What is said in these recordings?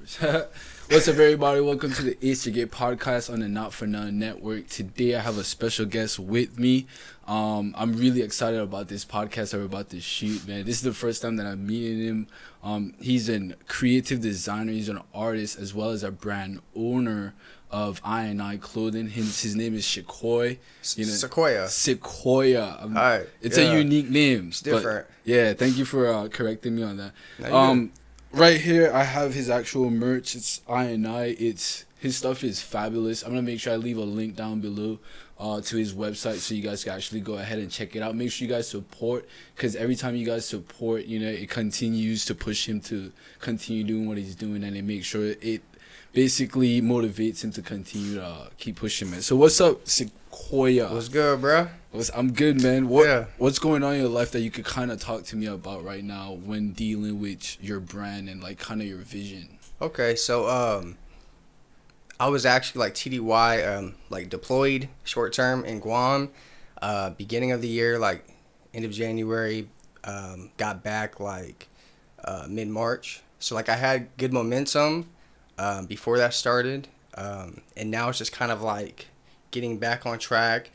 What's up, everybody? Welcome to the Ace to Get podcast on the Not For None Network. Today, I have a special guest with me. I'm really excited about this podcast that we're about to shoot, man. This is the first time that I'm meeting him. He's a creative designer. He's an artist as well as a brand owner of I&I clothing. His name is Sekoya. Sekoya. All right. It's a unique name. It's different. Yeah, thank you for correcting me on that. Right here, I have his actual merch. It's I&I. His stuff is fabulous. I'm gonna make sure I leave a link down below to his website so you guys can actually go ahead and check it out. Make sure you guys support, because every time you guys support, it continues to push him to continue doing what he's doing, and it makes sure it basically motivates him to continue to keep pushing, man. So what's up, Sekoya? What's good, bro? I'm good, man. What's going on in your life that you could kind of talk to me about right now when dealing with your brand and like kind of your vision? Okay, so I was actually like TDY like deployed short term in Guam, beginning of the year, like end of January, got back like mid March. So like I had good momentum before that started, and now it's just kind of like getting back on track.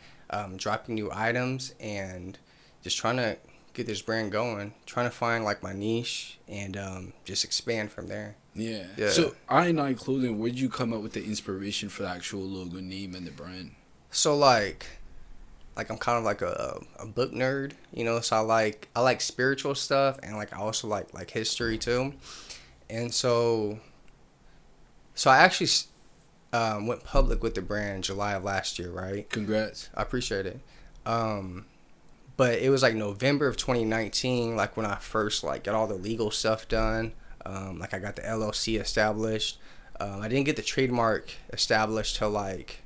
Dropping new items and just trying to get this brand going, trying to find like my niche and just expand from there. Yeah. So I&I Clothing, where'd you come up with the inspiration for the actual logo name and the brand? So like I'm kind of like a book nerd, so I like spiritual stuff, and like I also like history too. And so I actually went public with the brand July of last year, right? Congrats. I appreciate it. But it was like November of 2019, like when I first like got all the legal stuff done. Like I got the LLC established. I didn't get the trademark established till like,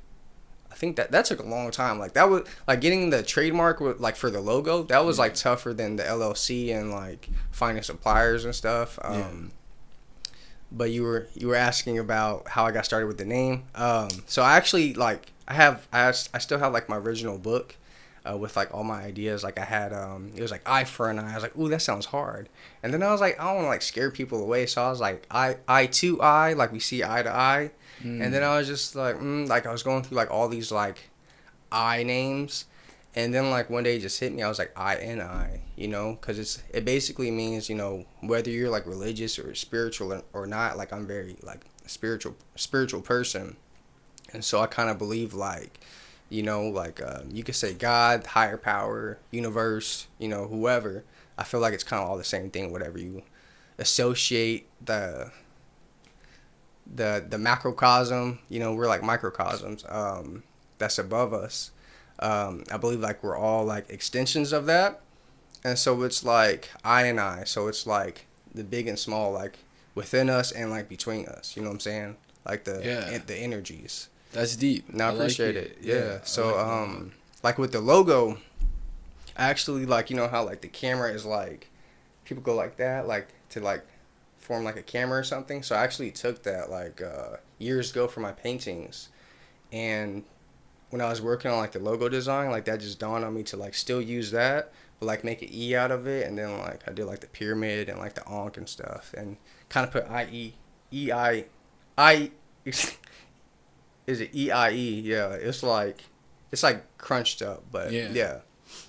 I think that took a long time. Like that was like getting the trademark with like for the logo. That was like tougher than the LLC and like finding suppliers and stuff. But you were asking about how I got started with the name. So I actually like I still have like my original book with like all my ideas. Like I had it was like eye for an eye. I was like, ooh, that sounds hard. And then I was like, I don't want to like scare people away. So I was like, eye to eye, like we see eye to eye. And then I was just like, like I was going through like all these like eye names. And then like one day it just hit me. I was like I&I, because it basically means, whether you're like religious or spiritual or not, like I'm very like spiritual person. And so I kind of believe like, you could say God, higher power, universe, whoever. I feel like it's kind of all the same thing, whatever you associate the macrocosm, we're like microcosms, that's above us. I believe like we're all like extensions of that. And so it's like I&I. So it's like the big and small, like within us and like between us. You know what I'm saying? Like the energies. That's deep. And I appreciate it. Yeah. So like with the logo, I actually like, how like the camera is like, people go like that, like to like form like a camera or something. So I actually took that like years ago for my paintings. And when I was working on like the logo design, like that just dawned on me to like still use that, but like make an E out of it. And then like I did like the pyramid and like the Ankh and stuff, and kind of put is it EIE? Yeah, it's like crunched up, but yeah.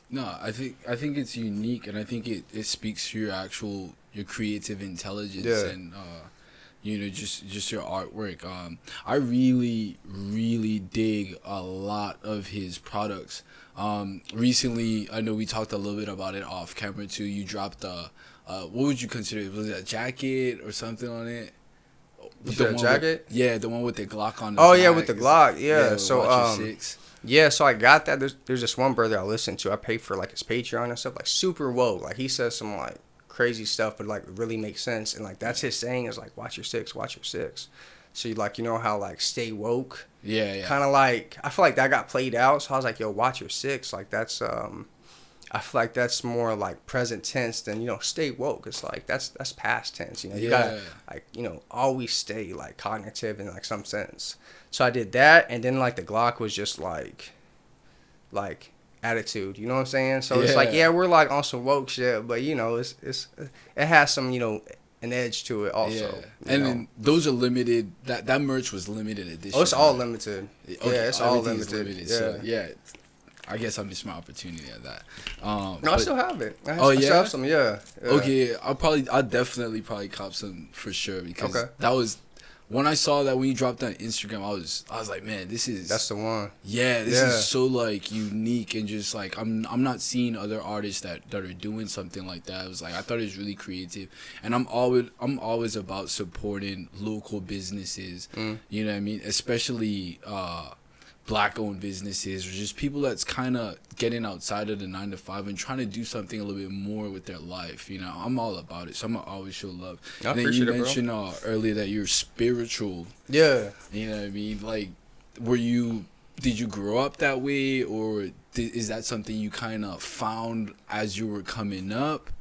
No, I think it's unique, and I think it speaks to your creative intelligence and just your artwork. I really dig a lot of his products. Recently, I know we talked a little bit about it off camera too. You dropped what would you consider it? Was it a jacket or something on it? The jacket? The one with the Glock on. Oh yeah, with the Glock. Yeah. So so I got that. There's this one brother I listen to. I pay for like his Patreon and stuff. Like super woke. Like he says some like crazy stuff, but like really makes sense. And like that's his saying is like watch your six. So you like how like stay woke. Yeah. Kind of like I feel like that got played out. So I was like, yo, watch your six. Like that's I feel like that's more like present tense than stay woke. It's like that's past tense. You gotta like always stay like cognitive in like some sense. So I did that, and then like the Glock was just like attitude. You know what I'm saying? So it's like we're like on some woke shit, but it has some an edge to it also. Yeah. And then those are limited. That merch was limited edition. Oh, it's all limited. Okay, yeah, it's all limited. Yeah. So, yeah. I guess I missed my opportunity at that. No, I still have it. I still have some, yeah. Okay, I'll definitely probably cop some for sure because that was when I saw that when you dropped on Instagram, I was like, man, that's the one. Yeah, this is so like unique and just like I'm not seeing other artists that are doing something like that. I was like, I thought it was really creative, and I'm always about supporting local businesses. You know what I mean, especially Black-owned businesses or just people that's kind of getting outside of the 9-to-5 and trying to do something a little bit more with their life. You know, I'm all about it, so I'm gonna always show love. I and then you mentioned earlier that you're spiritual. Yeah. You know what I mean? Like, did you grow up that way, or is that something you kind of found as you were coming up?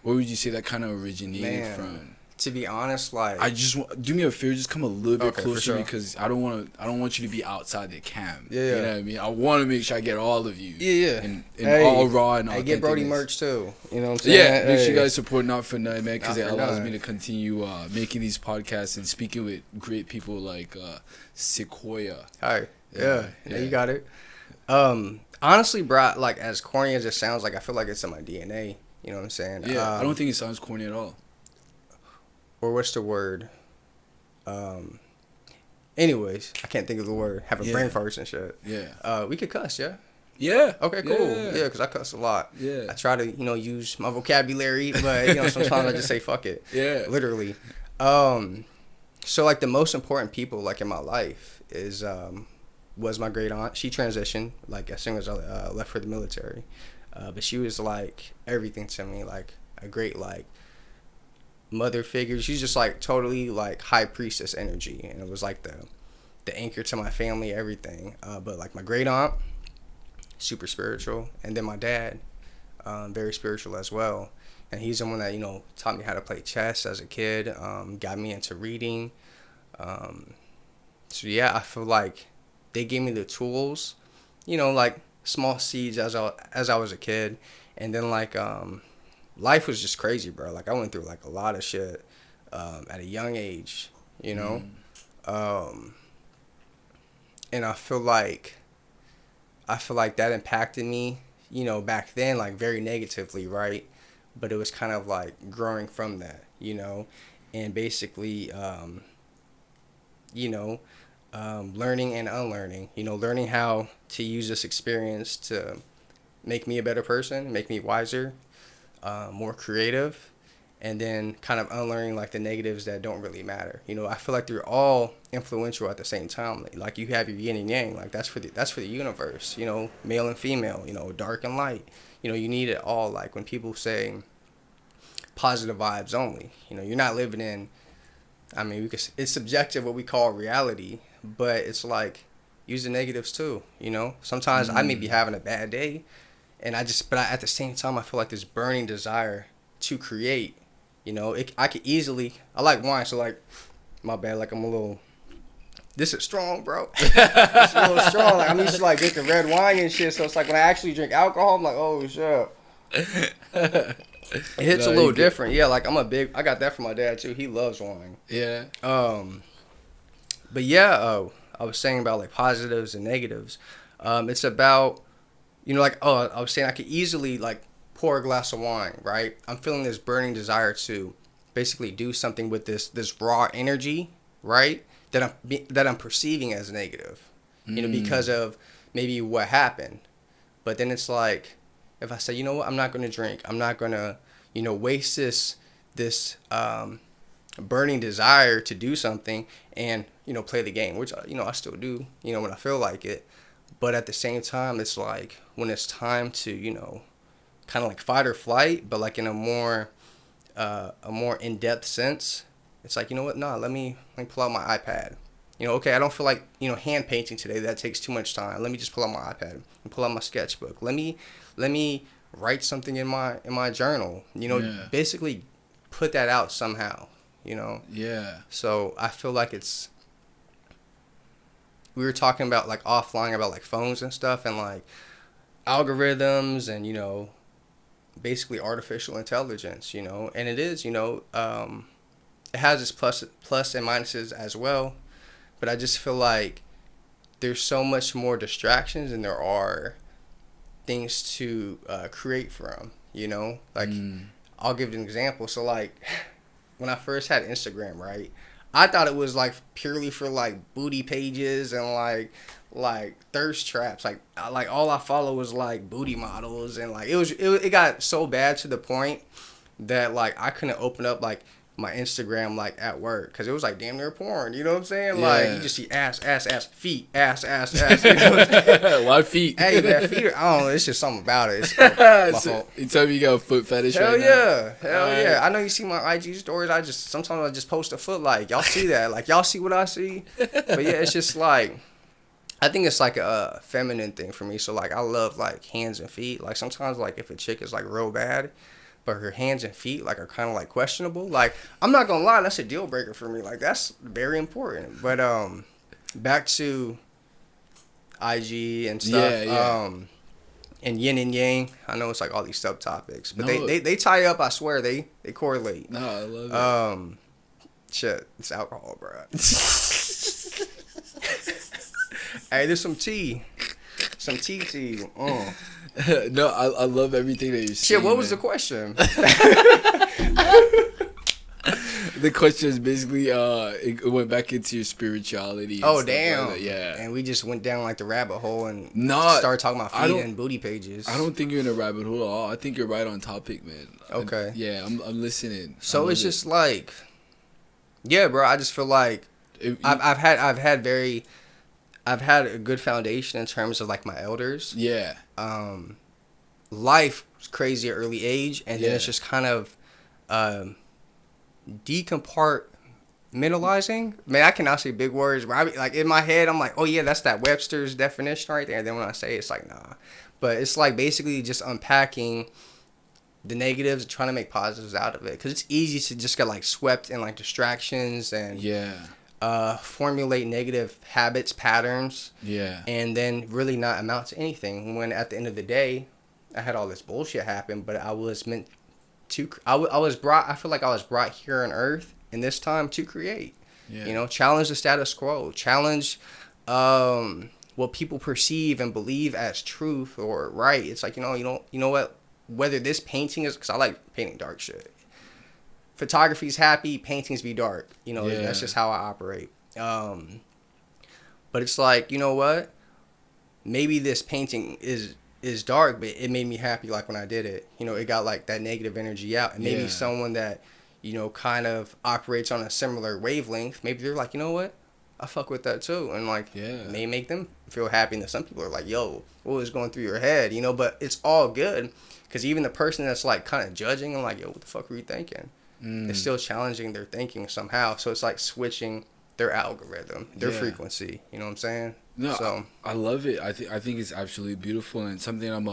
Where would you say that kind of originated from? To be honest, like, I just do me a favor, just come a little bit closer, sure. because I don't want you to be outside the cam. Yeah. You know what I mean? I want to make sure I get all of you. Yeah. And all raw and authentic. I get Brody merch too. You know what I'm saying? Yeah. Make sure you guys support Not For Nothing, man, because it allows me to continue making these podcasts and speaking with great people like Sekoya. Hi. Yeah. You got it. Honestly, bro, like, as corny as it sounds, like, I feel like it's in my DNA. You know what I'm saying? Yeah. I don't think it sounds corny at all. Or what's the word? Anyways, I can't think of the word. Have a brain farts and shit. Yeah. We could cuss, yeah? Yeah. Okay, cool. Yeah, because I cuss a lot. Yeah. I try to, use my vocabulary, but, sometimes I just say fuck it. Yeah. Literally. So, like, the most important people, like, in my life was my great aunt. She transitioned, like, as soon as I left for the military. But she was, like, everything to me, like, a great, like, mother figure. She's just like totally like high priestess energy, and it was like the anchor to my family, everything. But like my great aunt, super spiritual, and then my dad, very spiritual as well. And he's the one that taught me how to play chess as a kid, got me into reading. So yeah, I feel like they gave me the tools, like small seeds as I was a kid, and then like life was just crazy, bro. Like, I went through, like, a lot of shit at a young age, And I feel like that impacted me, back then, like, very negatively, right? But it was kind of, like, growing from that, And basically, learning and unlearning, learning how to use this experience to make me a better person, make me wiser, more creative, and then kind of unlearning like the negatives that don't really matter. I feel like they're all influential at the same time. Like you have your yin and yang, like that's for the universe. Male and female. Dark and light. You need it all. Like when people say positive vibes only, you're not living in. I mean, it's subjective what we call reality, but it's like use the negatives too. Sometimes I may be having a bad day. And but at the same time, I feel like this burning desire to create, I could easily, I like wine, so like, my bad, like this is strong, bro. It's a little strong. Like, I'm used to like drinking red wine and shit, so it's like when I actually drink alcohol, I'm like, oh shit. It hits a little different. Yeah, like I got that from my dad too. He loves wine. Yeah. But yeah, I was saying about like positives and negatives. It's about, I was saying I could easily, like, pour a glass of wine, right? I'm feeling this burning desire to basically do something with this raw energy, right? That I'm perceiving as negative, because of maybe what happened. But then it's like, if I say, you know what, I'm not going to drink. I'm not going to, waste this burning desire to do something and, play the game, which, I still do, when I feel like it. But at the same time, it's like when it's time to, kind of like fight or flight, but like in a more in-depth sense, it's like, you know what? Nah, let me pull out my iPad. Okay, I don't feel like, hand painting today. That takes too much time. Let me just pull out my iPad and pull out my sketchbook. Let me write something in my journal. Basically put that out somehow. Yeah. So I feel like we were talking about like offline about like phones and stuff and like algorithms and basically artificial intelligence and it is it has its plus and minuses as well, but I just feel like there's so much more distractions than there are things to create from, you know? Like, I'll give you an example. So, like, when I first had Instagram, right, I thought it was, like, purely for, like, booty pages and, like thirst traps. Like all I follow was, like, booty models. And, like, it got so bad to the point that, like, I couldn't open up, like, my Instagram, like, at work, because it was like damn near porn, you know what I'm saying? Yeah. Like, you just see ass, feet, ass, you know what I'm saying? Why feet? Hey, man, feet are, I don't know, it's just something about it. It's my fault. You tell me you got a foot fetish Hell right yeah. now? Hell yeah. I know you see my IG stories. Sometimes I just post a foot, like, y'all see that? Like, y'all see what I see? But yeah, it's just like, I think it's like a feminine thing for me. So, like, I love, like, hands and feet. Like, sometimes, like, if a chick is, like, real bad, but her hands and feet, like, are kind of, like, questionable. Like, I'm not gonna lie, that's a deal breaker for me. Like, that's very important. But back to IG and stuff. Yeah. And yin and yang. I know it's like all these subtopics, but No. they tie up. I swear they correlate. No, I love it. Shit, it's alcohol, bro. Hey, there's some tea. No, I love everything that you're saying. Shit, what was the question? The question is basically, it went back into your spirituality. Oh, damn. Like yeah. And we just went down like the rabbit hole and No, started talking about feet and booty pages. I don't think you're in a rabbit hole at all. I think you're right on topic, man. Okay. I'm listening. So it's just like, yeah, bro. I just feel like I've had a good foundation in terms of like my elders. Yeah. Life was crazy at early age, and then it's just kind of decompartmentalizing. Man, I cannot say big words, but like in my head, I'm like, oh yeah, that's that Webster's definition right there. And then when I say it, it's like, nah. But it's like basically just unpacking the negatives and trying to make positives out of it, because it's easy to just get like swept in like distractions and formulate negative habits, patterns, and then really not amount to anything, when at the end of the day I had all this bullshit happen, but I was meant to I feel like I was brought here on earth in this time to create. You know, challenge the status quo, challenge what people perceive and believe as truth or right. It's like, you know what, whether this painting is, because I like painting dark shit. Photography's happy, paintings be dark. You know, that's just how I operate. But it's like, you know what? Maybe this painting is dark, but it made me happy, like, when I did it. You know, it got, like, that negative energy out. And maybe someone that, you know, kind of operates on a similar wavelength, maybe they're like, you know what? I fuck with that, too. And, like, may make them feel happy. And then some people are like, yo, what was going through your head? You know, but it's all good. Because even the person that's, like, kind of judging, I'm like, yo, what the fuck were you thinking? It's still challenging their thinking somehow. So it's like switching their algorithm, their frequency. You know what I'm saying? No, so I love it. I think it's absolutely beautiful, and something I'm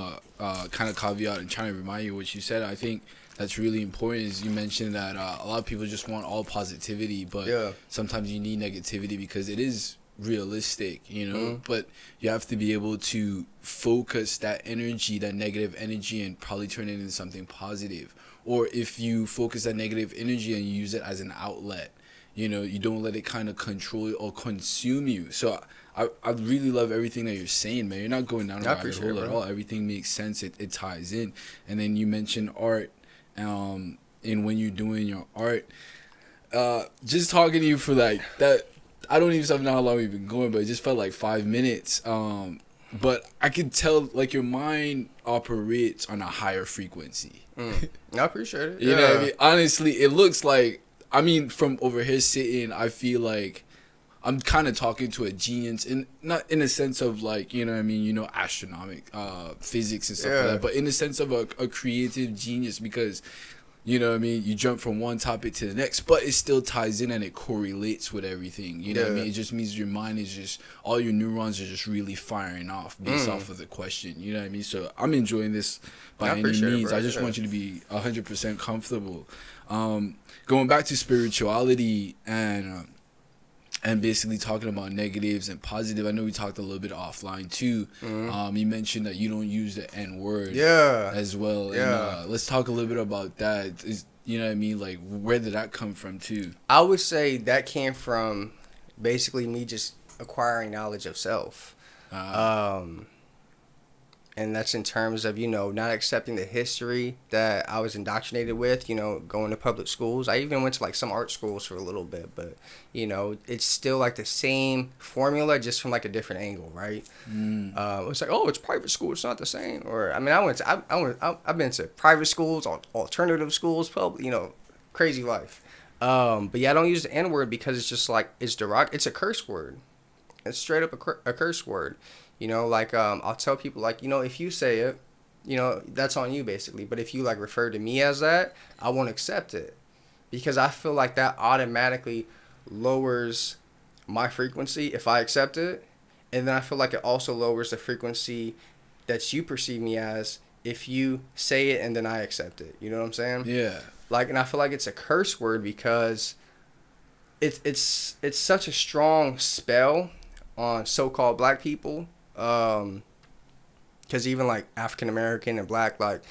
kind of caveat and trying to remind you what you said. I think that's really important is you mentioned that a lot of people just want all positivity, but sometimes you need negativity because it is realistic, you know. But you have to be able to focus that energy, that negative energy, and probably turn it into something positive. Or if you focus that negative energy and you use it as an outlet, you know, you don't let it kind of control or consume you. So I really love everything that you're saying, man. You're not going down a rabbit hole at all. Everything makes sense. It ties in. And then you mentioned art, and when you're doing your art, just talking to you for like that, I don't even know how long we've been going, but it just felt like 5 minutes. But I could tell, like, your mind operates on a higher frequency. I appreciate it. You know what I mean? Honestly, it looks like, I mean, from over here sitting, I feel like I'm kind of talking to a genius, and not in a sense of, like, you know what I mean, you know, astronomical physics and stuff like that, but in the sense of a creative genius, because, you know what I mean, you jump from one topic to the next, but it still ties in and it correlates with everything. You know what I mean? It just means your mind is just, all your neurons are just really firing off based off of the question. You know what I mean? So I'm enjoying this by any means. I just want you to be 100% comfortable. Going back to spirituality and basically talking about negatives and positive. I know we talked a little bit offline too. You mentioned that you don't use the N word as well. And, let's talk a little bit about that. You know what I mean? Like, where did that come from too? I would say that came from basically me just acquiring knowledge of self. And that's in terms of, not accepting the history that I was indoctrinated with, going to public schools. I even went to like some art schools for a little bit, but, it's still like the same formula, just from like a different angle, right? It's like, oh, it's private school, it's not the same. Or, I mean, I've been to private schools, alternative schools, public, crazy life. But yeah, I don't use the N word because it's just like, it's a curse word. It's straight up a curse word. I'll tell people, like, if you say it, that's on you, basically. But if you, like, refer to me as that, I won't accept it. Because I feel like that automatically lowers my frequency if I accept it. And then I feel like it also lowers the frequency that you perceive me as if you say it and then I accept it. You know what I'm saying? Yeah. Like, and I feel like it's a curse word because it's such a strong spell on so-called black people. Because even like African American and black, like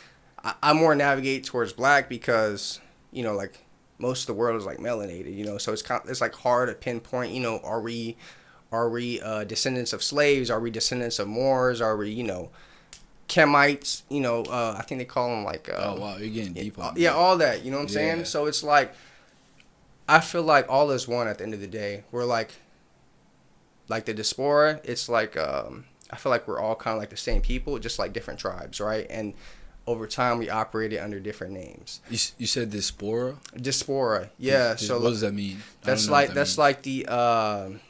I more navigate towards black because like most of the world is like melanated, so it's like hard to pinpoint. Are we descendants of slaves? Are we descendants of Moors? Are we Kemites? I think they call them like oh wow, you're getting deep on yeah, all that. You know what I'm saying? So it's like I feel like all is one at the end of the day. We're like the diaspora. It's like I feel like we're all kind of like the same people, just like different tribes, right? And over time, we operated under different names. You said diaspora? Diaspora, yeah. So what does that mean? That's like the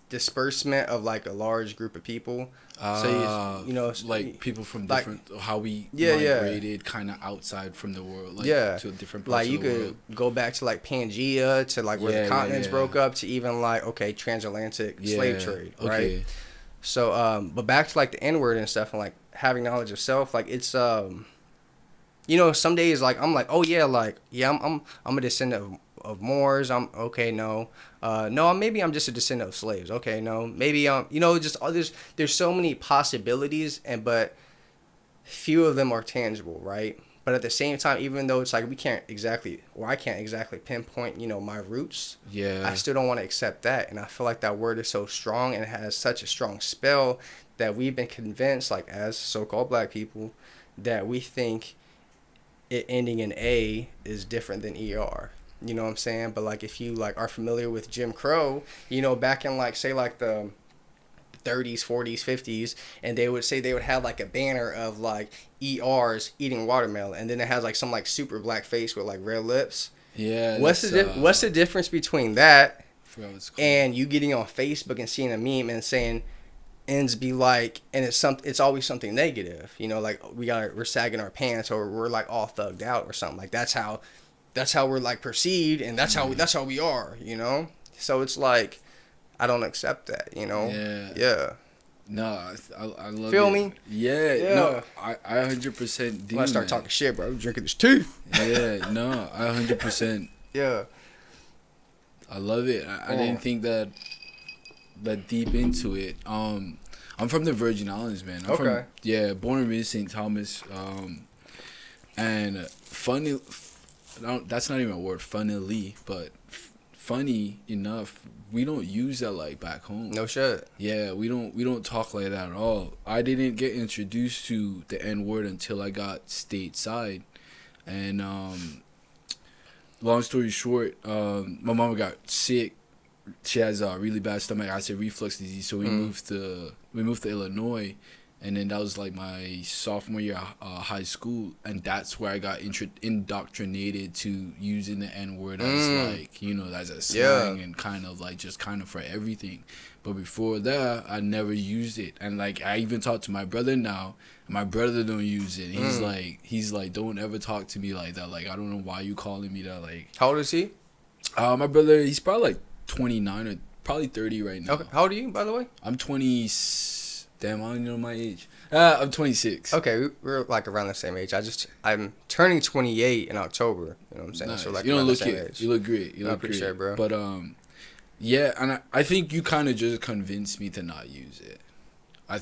disbursement of like a large group of people. So like people from different, like, how we migrated kind of outside from the world, like to a different parts of the world. Like you could go back to like Pangea, to like where the continents broke up, to even like transatlantic slave trade, right? Okay. So, but back to like the N word and stuff, and like having knowledge of self, like it's some days like I'm like, oh yeah, like I'm a descendant of Moors. Maybe I'm just a descendant of slaves. Okay, no, maybe just there's so many possibilities, but few of them are tangible, right? But at the same time, even though it's like I can't exactly pinpoint, my roots. Yeah. I still don't want to accept that. And I feel like that word is so strong and it has such a strong spell that we've been convinced, like as so-called black people, that we think it ending in A is different than ER. You know what I'm saying? But like if you like are familiar with Jim Crow, back in like say like the 30s, 40s, 50s, and they would have like a banner of like ERs eating watermelon, and then it has like some like super black face with like red lips. Yeah. What's the difference between that and you getting on Facebook and seeing a meme and saying ends be like, and it's always something negative, like we're sagging our pants or we're like all thugged out or something, like that's how we're like perceived, and that's how we are, so it's like I don't accept that, Yeah. No, I love Feel it. me? Yeah. No, I 100% do. When I start talking shit, bro, I'm drinking this tea. Yeah, no, I 100%. Yeah. I love it. I didn't think that deep into it. I'm from the Virgin Islands, man. Born and raised St. Thomas. And funny, that's not even a word, funnily, but funny enough, we don't use that like back home. No shit. Yeah, we don't talk like that at all. I didn't get introduced to the N word until I got stateside, and long story short, my mama got sick. She has a really bad stomach acid reflux disease, so we moved to Illinois. And then that was like my sophomore year high school, and that's where I got indoctrinated to using the N word as like, as a slang and kind of for everything. But before that, I never used it, and like I even talk to my brother now. And my brother don't use it. He's like, don't ever talk to me like that. Like I don't know why you calling me that. Like how old is he? My brother, he's probably like 29 or probably 30 right now. Okay, how old are you, by the way? I'm 20. Damn, I don't even know my age. I'm 26. Okay, we're like around the same age. I'm turning 28 in October. You know what I'm saying? Nice. So like you don't look it. Age. You look great. You look great. Appreciate it, bro. But yeah, and I think you kind of just convinced me to not use it. I'm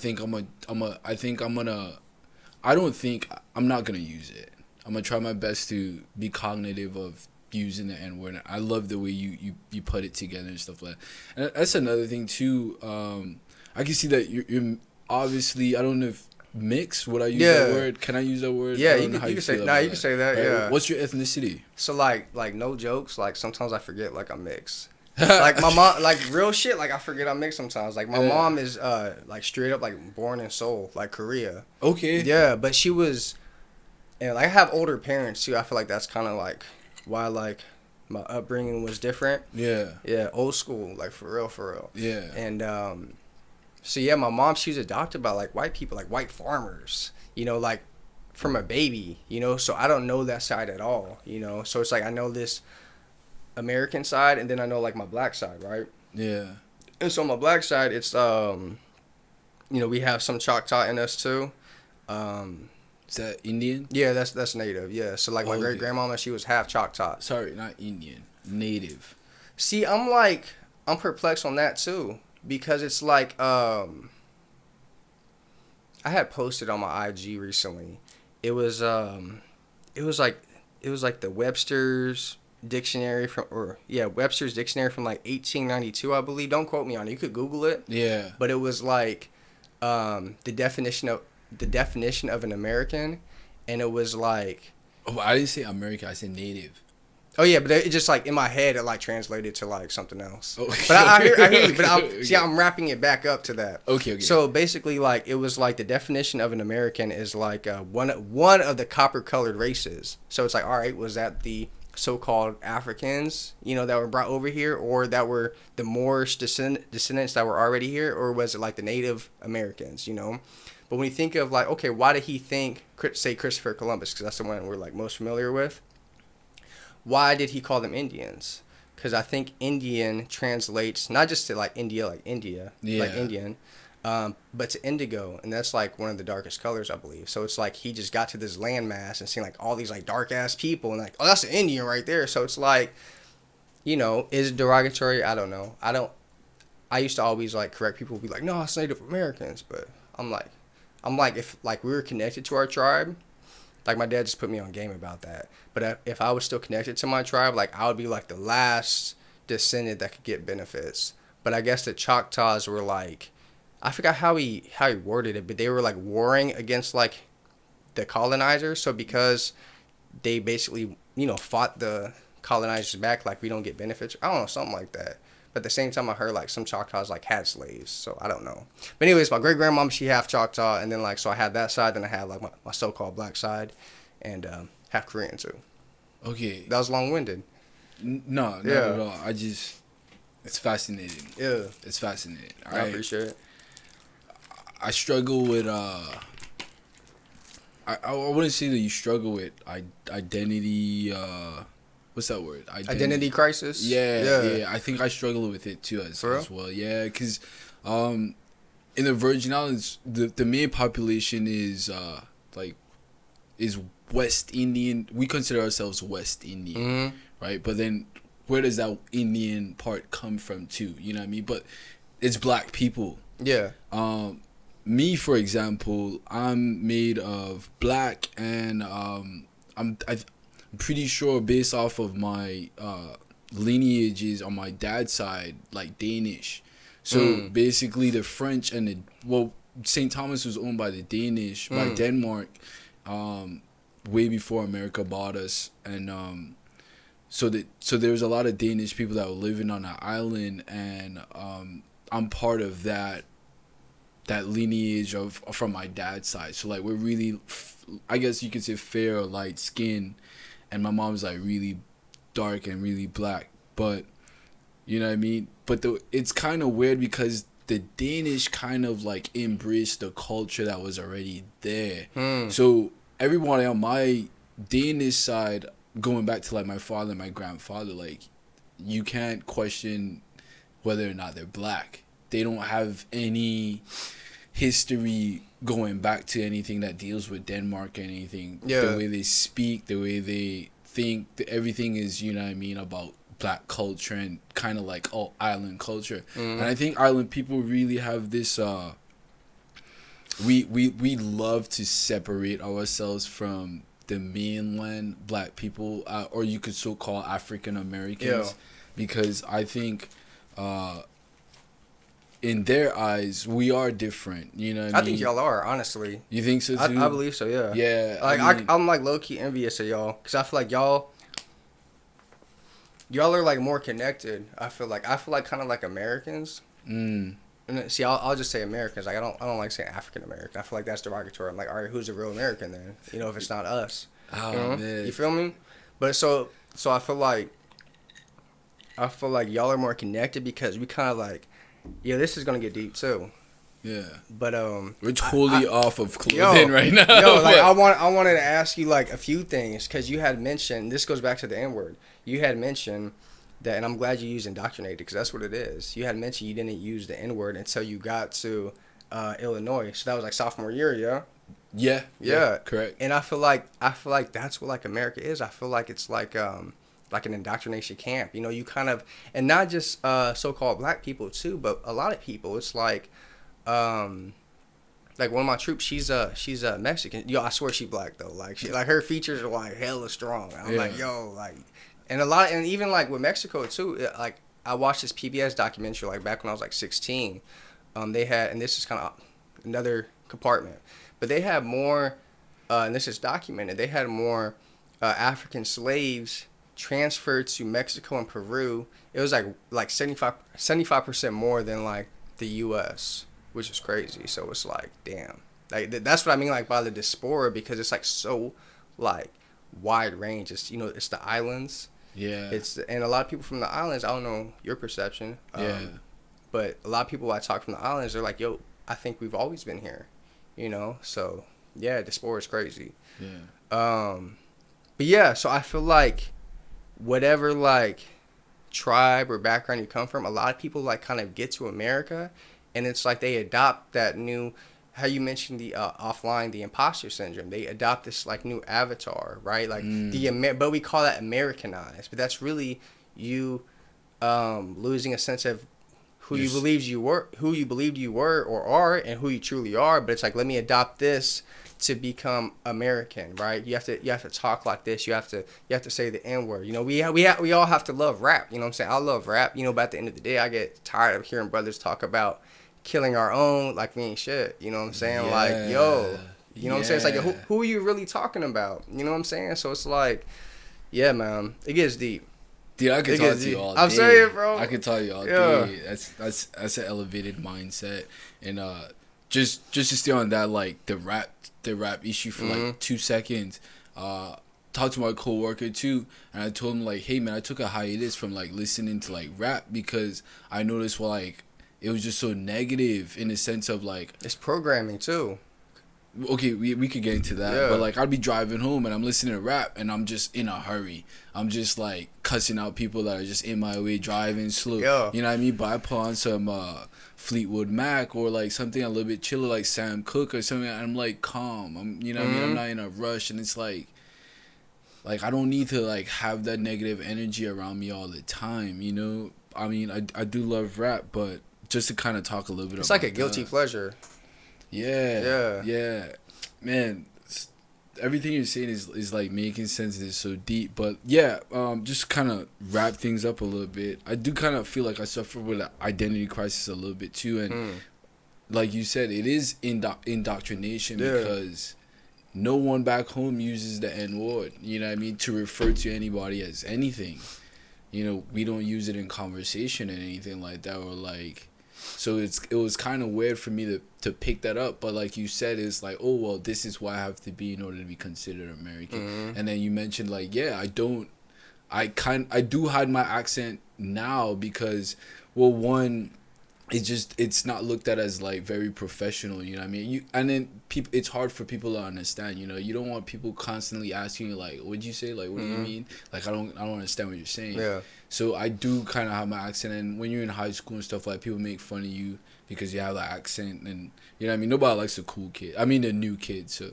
not gonna use it. I'm gonna try my best to be cognitive of using the N word. I love the way you put it together and stuff like that. And that's another thing too. I can see that you're obviously, I don't know if mixed. Would I use that word? Can I use that word? Yeah, you can say. Nah, you can say that. Right? Yeah. What's your ethnicity? So like no jokes. Like sometimes I forget like I'm mixed. Like my mom, like real shit. Like I forget I'm mixed sometimes. Like my mom is like straight up like born in Seoul, like Korea. Okay. Yeah, but she was, and like I have older parents too. I feel like that's kind of like why like my upbringing was different. Yeah. Yeah, old school, like for real. Yeah. And so yeah, my mom, she was adopted by like white people, like white farmers. You know, like from a baby. You know, so I don't know that side at all. You know, so it's like I know this American side, and then I know like my black side, right? Yeah. And so on my black side, it's you know, we have some Choctaw in us too. Is that Indian? Yeah, that's native. Yeah, so like my great grandmama, she was half Choctaw. Sorry, not Indian. Native. See, I'm perplexed on that too, because it's like I had posted on my IG recently. It was like the Webster's dictionary Webster's dictionary from like 1892, I believe. Don't quote me on it. You could Google it. Yeah. But it was like the definition of an American, and it was like. Oh, I didn't say American. I said native. Oh yeah, but it just like in my head it like translated to like something else. Oh, but I hear you. But I'm wrapping it back up to that. Okay. So basically, like it was like the definition of an American is like one of the copper colored races. So it's like, all right, was that the so-called Africans, you know, that were brought over here, or that were the Moorish descendants that were already here, or was it like the Native Americans, you know? But when you think of like, okay, why did he think, say Christopher Columbus, because that's the one we're like most familiar with. Why did he call them Indians? Because I think Indian translates not just to like India, like Indian, but to indigo, and that's like one of the darkest colors, I believe. So it's like he just got to this landmass and seen like all these like dark ass people, and like, oh, that's an Indian right there. So it's like, you know, is it derogatory? I don't know. I used to always like correct people, be like, no, it's Native Americans, but I'm like if like we were connected to our tribe. Like, my dad just put me on game about that. But if I was still connected to my tribe, like, I would be, like, the last descendant that could get benefits. But I guess the Choctaws were, like, I forgot how he worded it, but they were, like, warring against, like, the colonizers. So because they basically, you know, fought the colonizers back, like, we don't get benefits. I don't know, something like that. But at the same time, I heard, like, some Choctaws, like, had slaves. So I don't know. But anyways, my great-grandmama, she half Choctaw. And then, like, so I had that side. Then I had, like, my so-called black side. And half Korean, too. Okay. That was long-winded. No, not at all. It's fascinating. Yeah. It's fascinating. I appreciate it. I struggle with, I wouldn't say that you struggle with identity, what's that word? Identity crisis? Yeah. I think I struggle with it too as well. Yeah, because in the Virgin Islands, the main population is West Indian. We consider ourselves West Indian, right? But then where does that Indian part come from too? You know what I mean? But it's black people. Yeah. Me, for example, I'm made of black, and I'm pretty sure based off of my lineages on my dad's side, like Danish. So basically the French and St. Thomas was owned by the Danish, by Denmark, way before America bought us. And so there was a lot of Danish people that were living on that island, and I'm part of that lineage from my dad's side. So like we're really, I guess you could say, fair or light skin, and my mom's like really dark and really black. But you know what I mean? But it's kind of weird because the Danish kind of like embraced the culture that was already there. So everyone on my Danish side, going back to like my father and my grandfather, like you can't question whether or not they're black. They don't have any history going back to anything that deals with Denmark or anything. Yeah. The way they speak, the way they think, everything is, you know what I mean, about black culture and kind of like island culture. And I think island people really have this we love to separate ourselves from the mainland black people, or you could so call African Americans, because I think in their eyes we are different. You know what I mean? think y'all are, honestly. You think so too? I believe so. Yeah. Yeah. Like I'm like low key envious of y'all, because I feel like y'all are like more connected. I feel like kind of like Americans. And see, I'll just say Americans. Like I don't like saying African American. I feel like that's derogatory. I'm like, all right, who's a real American then? You know, if it's not us. Oh, you know? man. You feel me? But so I feel like y'all are more connected, because we kind of like, yeah, this is gonna get deep too. Yeah. But we're totally off of clothing right now. Like I wanted to ask you like a few things, because you had mentioned, this goes back to the N word. You had mentioned that, and I'm glad you used indoctrinated, because that's what it is. You had mentioned you didn't use the N word until you got to Illinois, so that was like sophomore year, yeah. Yeah, correct. And I feel like that's what like America is. I feel like it's like an indoctrination camp. You know, you kind of, and not just so-called black people too, but a lot of people. It's like one of my troops, she's Mexican. Yo, I swear she black though. Like her features are like hella strong. I'm like, yo, like, and even like with Mexico too. Like I watched this PBS documentary like back when I was like 16. They had, and this is kind of another compartment, but they had more, and this is documented. They had more African slaves transferred to Mexico and Peru. It was like 75% more than like the U.S., which is crazy. So it's like, damn, like that's what I mean like by the diaspora, because it's like so like wide range. It's, you know, it's the islands. Yeah. And a lot of people from the islands, I don't know your perception. But a lot of people I talk from the islands, they're like, yo, I think we've always been here, you know? So yeah, diaspora is crazy. Yeah. But yeah, so I feel like whatever like tribe or background you come from, a lot of people like kind of get to America, and it's like they adopt that new, how you mentioned the offline, the imposter syndrome. They adopt this like new avatar, right? Like but we call that Americanized, but that's really you losing a sense of who you believed you were or are, and who you truly are. But it's like, let me adopt this to become American, right? You have to talk like this. You have to say the N word. You know, we all have to love rap. You know what I'm saying? I love rap. You know, but at the end of the day, I get tired of hearing brothers talk about killing our own like we ain't shit. You know what I'm saying? Yeah. Like, yo, you know what I'm saying? It's like, who are you really talking about? You know what I'm saying? So it's like, yeah, man, it gets deep. Dude, I could talk to you all day. I'm saying, bro. I could talk to you all day. That's an elevated mindset. And just to stay on that, like the rap issue for like 2 seconds. Talked to my coworker too, and I told him like, hey man, I took a hiatus from like listening to like rap, because I noticed like it was just so negative in the sense of like, it's programming too. Okay, we could get into that, but like I'd be driving home and I'm listening to rap and I'm just in a hurry. I'm just like cussing out people that are just in my way, driving slow. You know what I mean? But I put on some Fleetwood Mac or like something a little bit chiller, like Sam Cooke or something. And I'm like calm. You know what I mean? I'm not in a rush, and it's like I don't need to like have that negative energy around me all the time. You know? I mean, I do love rap, but just to kind of talk a little bit. It's like a guilty pleasure. Yeah. Man, everything you're saying is like making sense. It's so deep. But yeah, just kind of wrap things up a little bit. I do kind of feel like I suffer with an identity crisis a little bit too. And like you said, it is indoctrination because no one back home uses the N-word, you know what I mean, to refer to anybody as anything. You know, we don't use it in conversation or anything like that, or like... So it was kind of weird for me to pick that up, but like you said, it's like, oh well, this is what I have to be in order to be considered American. And then you mentioned like, yeah, I do hide my accent now because, well, one, it's not looked at as like very professional, you know what I mean? And then people, it's hard for people to understand, you know. You don't want people constantly asking you like, what'd you say? Like, what do you mean? Like, I don't understand what you're saying. Yeah. So I do kind of have my accent, and when you're in high school and stuff, like, people make fun of you because you have that accent, and you know what I mean? Nobody likes a cool kid. I mean, the new kid, so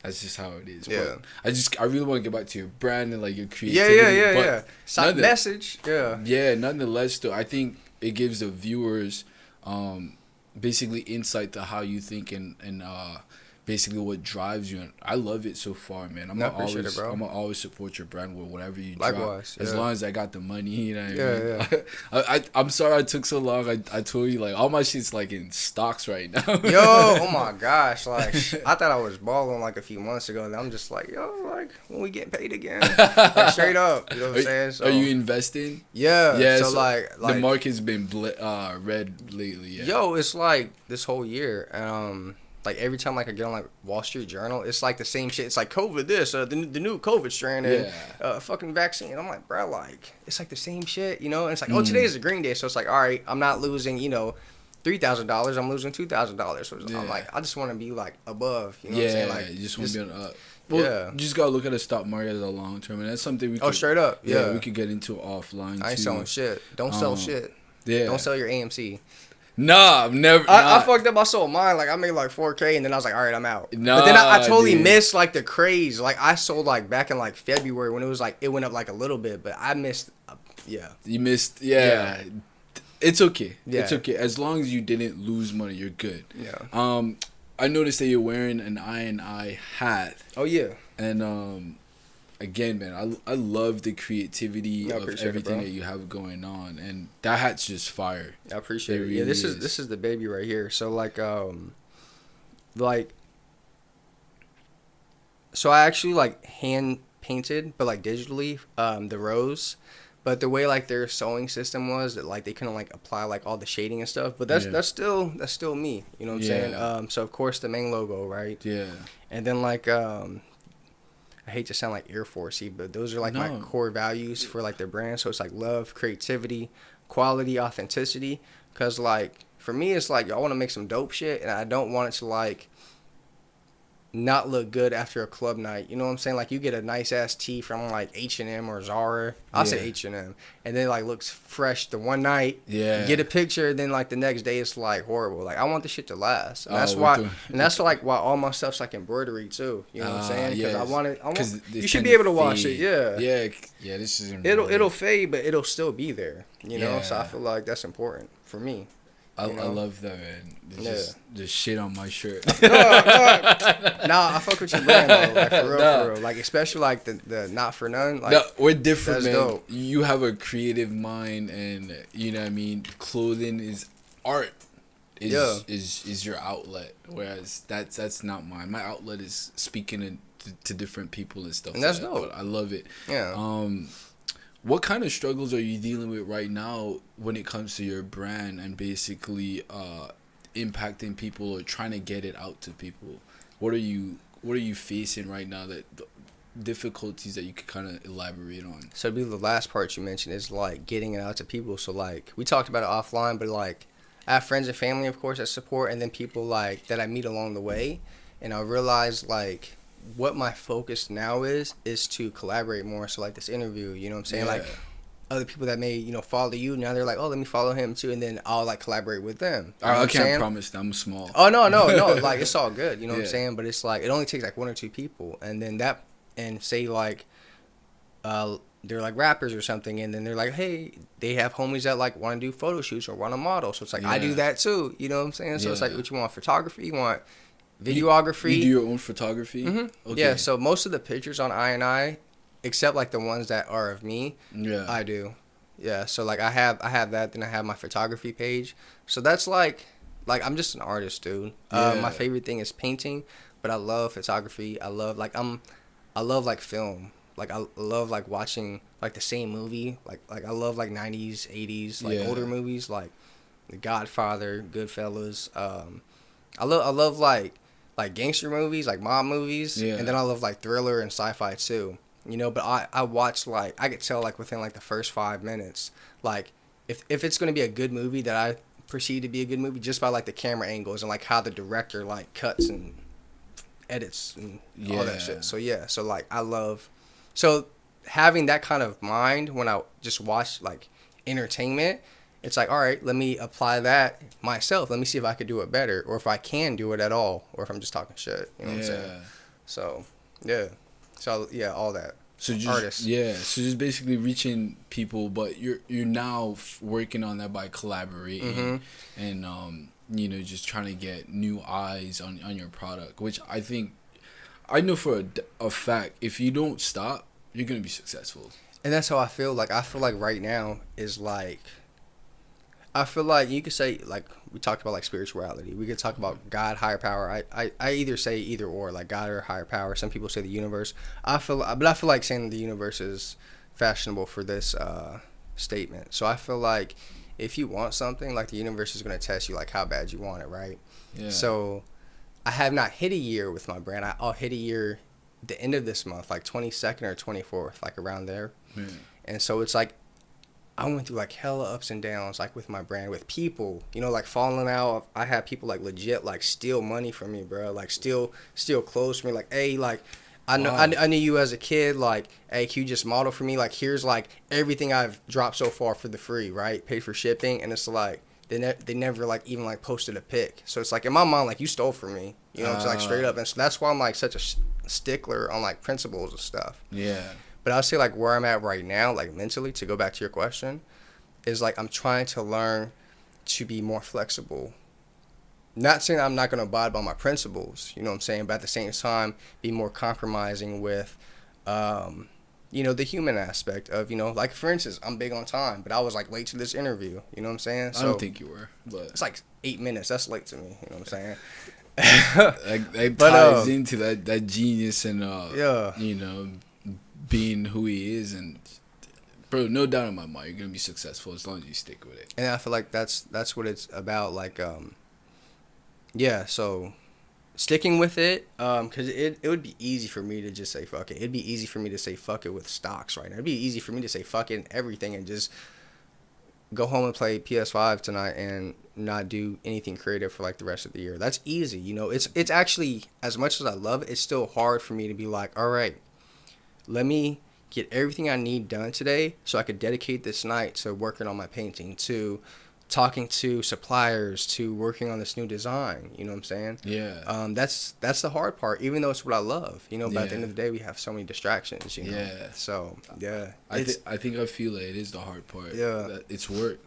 that's just how it is. Yeah. But I really want to get back to your brand and like your creativity. Yeah. Side message. Yeah. Yeah. Nonetheless, though, I think it gives the viewers basically insight to how you think and basically what drives you. And I love it so far, man. I'm gonna always support your brand with whatever you Likewise, drop, as long as I got the money. You know what I mean? I'm sorry I took so long. I told you, like, all my shit's like in stocks right now. Yo, oh my gosh, like I thought I was balling like a few months ago, and I'm just like, yo, like when we get paid again, like, straight up. You know what I'm saying? So, are you investing? Yeah. So like the market's been red lately. Yeah. Yo, it's like this whole year. Like every time like I get on like Wall Street Journal, it's like the same shit. It's like COVID this, the new COVID strain, and fucking vaccine. I'm like, bro, like it's like the same shit, you know. And it's like, oh, today is a green day, so it's like, all right, I'm not losing, $3,000. I'm losing $2,000. So I'm like, I just want to be like above, you know what I'm saying? Like, you just want to be on up. Well, you just gotta look at the stock market as a long term, and that's something we. Straight up, yeah. We could get into offline. I ain't selling shit. Don't sell shit. Yeah. Don't sell your AMC. Nah, I've never. I fucked up. I sold mine. Like I made like 4K, and then I was like, all right, I'm out. Nah, but then I totally missed like the craze. Like I sold like back in like February when it was like it went up like a little bit, but I missed. You missed. Yeah. It's okay. Yeah. It's okay as long as you didn't lose money. You're good. Yeah. I noticed that you're wearing an I hat. Oh yeah. And again, man, I love the creativity of everything that you have going on, and that hat's just fire. I appreciate it. Really this is the baby right here. So so I actually like hand painted, but like digitally, the rose. But the way like their sewing system was that like they couldn't like apply like all the shading and stuff. But that's still me. You know what I'm saying? So of course the main logo, right? Yeah. And then like I hate to sound like Air Force-y, but those are like my core values for like their brand. So it's like love, creativity, quality, authenticity. Cause like for me, it's like I want to make some dope shit, and I don't want it to like not look good after a club night. You know what I'm saying? Like you get a nice ass tee from like H&M or Zara. I'll say H&M, and then like looks fresh the one night. Yeah. You get a picture, then like the next day it's like horrible. Like I want the shit to last, and that's why. And that's like why all my stuff's like embroidery too. You know what I'm saying? Because I want it. You should be able to wash it. Yeah. Yeah. This is. It'll fade, but it'll still be there. You know. So I feel like that's important for me. I love that, man. Just shit on my shirt. Nah, I fuck with your brand though, like for real. Like especially like the not for none. Like, no, we're different, man. Dope. You have a creative mind, and you know what I mean. Clothing is art. Is your outlet, whereas that's not mine. My outlet is speaking to different people and stuff. And that's dope. I love it. Yeah. What kind of struggles are you dealing with right now when it comes to your brand and basically impacting people or trying to get it out to people? What are you facing right now, that difficulties that you could kind of elaborate on? So it'd be the last part you mentioned is like getting it out to people. So like we talked about it offline, but like I have friends and family, of course, that support, and then people like that I meet along the way, and I realize like what my focus now is to collaborate more. So like this interview, you know what I'm saying? Like other people that may, follow you, now they're like, oh, let me follow him too, and then I'll like collaborate with them. I can't promise that I'm small. Oh no, like it's all good, you know what I'm saying? But it's like it only takes like one or two people, and then and say like they're like rappers or something, and then they're like, hey, they have homies that like want to do photo shoots or want to model, so it's like I do that too, you know what I'm saying? So it's like, what you want, photography, you want videography. You do your own photography? Mm-hmm. Okay. Yeah, so most of the pictures on I, except like the ones that are of me, I do. Yeah, so like I have that, then I have my photography page. So that's like I'm just an artist, dude. My favorite thing is painting, but I love photography. I love like film. Like I love like watching like the same movie. Like I love like 90s, 80s, like older movies like The Godfather, Goodfellas. I love like gangster movies, like mob movies, and then I love like thriller and sci-fi too. But I watch like I could tell like within like the first 5 minutes, like if it's gonna be a good movie that I perceive to be a good movie just by like the camera angles and like how the director like cuts and edits and all that shit. So like I love having that kind of mind when I just watch like entertainment. It's like, all right, let me apply that myself. Let me see if I could do it better, or if I can do it at all, or if I'm just talking shit. You know what I'm saying? So, all that. So just artists. So just basically reaching people, but you're now working on that by collaborating, and just trying to get new eyes on your product, which I know for a fact, if you don't stop, you're going to be successful. And that's how I feel. Like, I feel like right now is like, I feel like you could say, like, we talked about, like, spirituality. We could talk about God, higher power. I either say either or, like, God or higher power. Some people say the universe. I feel like saying the universe is fashionable for this statement. So I feel like if you want something, like, the universe is going to test you, like, how bad you want it, right? Yeah. So I have not hit a year with my brand. I'll hit a year the end of this month, like 22nd or 24th, like around there. Yeah. And so it's like, I went through like hella ups and downs, like with my brand, with people, like falling out. I had people like legit like steal money from me, bro. Like steal clothes from me. Like, hey, like I know, Wow. I knew you as a kid. Like, hey, can you just model for me? Like, here's like everything I've dropped so far for the free, right? Paid for shipping, and it's like they never like even like posted a pic. So it's like in my mind, like you stole from me, it's like straight up. And so that's why I'm like such a stickler on like principles and stuff. Yeah. But I'll say, like, where I'm at right now, like, mentally, to go back to your question, is, like, I'm trying to learn to be more flexible. Not saying I'm not going to abide by my principles, you know what I'm saying? But at the same time, be more compromising with, the human aspect of, like, for instance, I'm big on time, but I was, like, late to this interview, you know what I'm saying? I don't think you were, but... It's, like, 8 minutes. That's late to me, you know what I'm saying? That ties into that genius and, yeah. being who he is, and bro, no doubt in my mind, you're gonna be successful as long as you stick with it. And I feel like that's what it's about. Like, so sticking with it, because it would be easy for me to just say fuck it. It'd be easy for me to say fuck it with stocks right now. It'd be easy for me to say fuck it and everything and just go home and play PS5 tonight and not do anything creative for like the rest of the year. That's easy, It's actually, as much as I love it, it's still hard for me to be like, all right, let me get everything I need done today so I could dedicate this night to working on my painting, to talking to suppliers, to working on this new design. You know what I'm saying? Yeah. That's the hard part, even though it's what I love. But at the end of the day, we have so many distractions. Yeah. So yeah, I think I feel like it is the hard part. Yeah. It's work.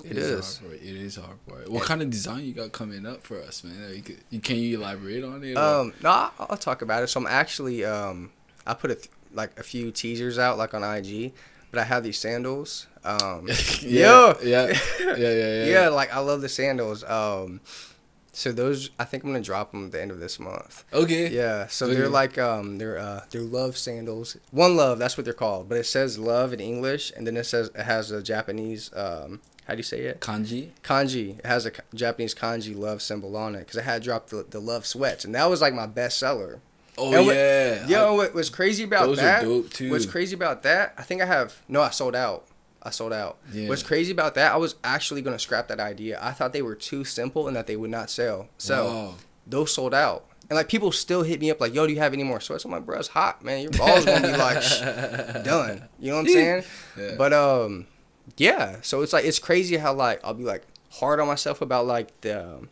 It is. It is a hard part. What kind of design you got coming up for us, man? Can you elaborate on it? No, I'll talk about it. So I'm actually I put a few teasers out like on IG, but I have these sandals. Yeah. Like I love the sandals. So those, I think I'm gonna drop them at the end of this month. Okay. Yeah. So they're like they're love sandals. One Love, that's what they're called. But it says love in English, and then it has a Japanese how do you say it? Kanji. It has a Japanese kanji love symbol on it because I had dropped the love sweats, and that was like my best seller. Oh, and yeah. What was crazy about those that? Are dope too. What's crazy about that? I think I sold out. Yeah. What's crazy about that? I was actually gonna scrap that idea. I thought they were too simple and that they would not sell. So wow. Those sold out. And like people still hit me up like, yo, do you have any more sweats? I'm like, bro, it's hot, man. Your balls gonna be like done. You know what I'm saying? Yeah. But yeah. So it's like it's crazy how like I'll be like hard on myself about like the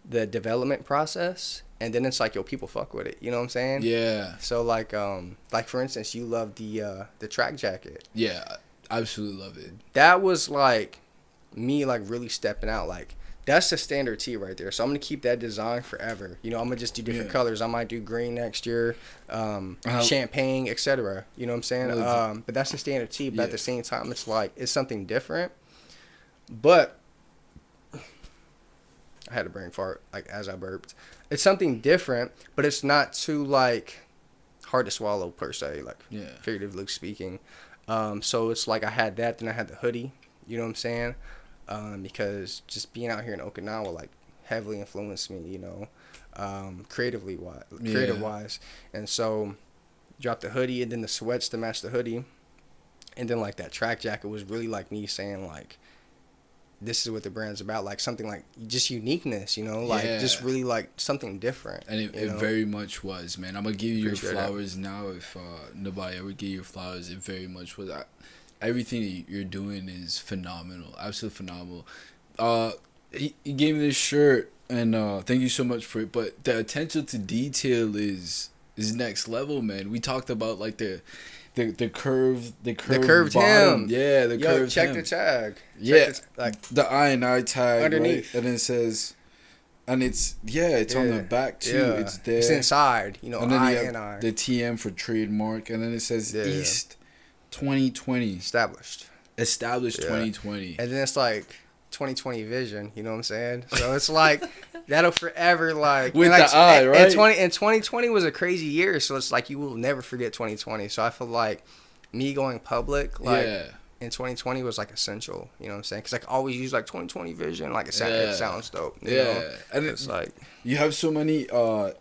development process. And then it's like, yo, people fuck with it. You know what I'm saying? Yeah. So like for instance, you love the track jacket. Yeah, I absolutely love it. That was like me like really stepping out. Like that's the standard tee right there. So I'm gonna keep that design forever. I'm gonna just do different colors. I might do green next year, champagne, etc. You know what I'm saying? But that's the standard tee. But at the same time, it's like it's something different. But I had a brain fart like as I burped. It's something different, but it's not too like hard to swallow per se, like figuratively speaking. So it's like I had that, then I had the hoodie. You know what I'm saying? Because just being out here in Okinawa like heavily influenced me, creative wise. And so dropped the hoodie and then the sweats to match the hoodie, and then like that track jacket was really like me saying like, this is what the brand's about, like something like just uniqueness, just really like something different. And it very much was, man. I'm gonna give you your flowers now. If nobody ever gave you flowers, it very much was. Everything that you're doing is phenomenal, absolutely phenomenal. He gave me this shirt, and thank you so much for it. But the attention to detail is next level, man. We talked about like the the curved bottom. hem. Yeah, the Yo, curved check hem. the tag. Yeah, Like the I&I tag underneath, right? And it says, and it's on the back too. Yeah. It's there. It's inside. And then you have I&I. the TM for trademark, and then it says East 2020 established 2020, and then it's like 2020 vision. You know what I'm saying? So it's like that'll forever like with like, the eye, right? And 2020 was a crazy year, so it's like you will never forget 2020. So I feel like me going public, like in 2020 was like essential. You know what I'm saying? Because I always use like 2020 vision, like it sounds dope. You know? And it's like you have so many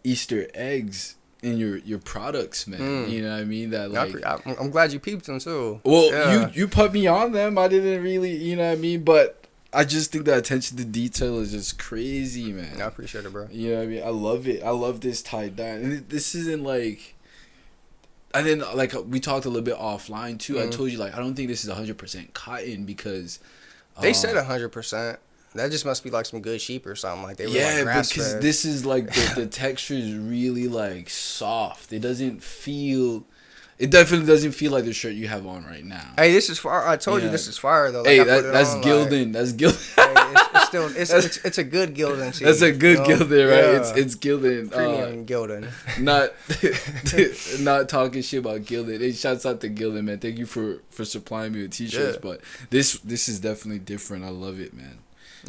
Easter eggs in your products, man. You know what I mean? That like I'm glad you peeped them too. Well, you put me on them. I didn't really, you know what I mean? But I just think the attention to detail is just crazy, man. I appreciate it, bro. You know what I mean? I love it. I love this tie-dye. And this isn't like... And then, like, we talked a little bit offline, too. I told you, like, I don't think this is 100% cotton because... They said 100%. That just must be, like, some good sheep or something. Like, they were, like, grass-fed. Because this is, like, the texture is really, like, soft. It doesn't feel... It definitely doesn't feel like the shirt you have on right now. Hey, this is fire. I told you this is fire though. Like, hey, that's Gildan. That's Gildan. Hey, it's still it's a good Gildan. Tee, that's a good Gildan, right? It's Gildan. Premium Gildan. Not talking shit about Gildan. Hey, shouts out to Gildan, man. Thank you for supplying me with t-shirts. But this is definitely different. I love it, man.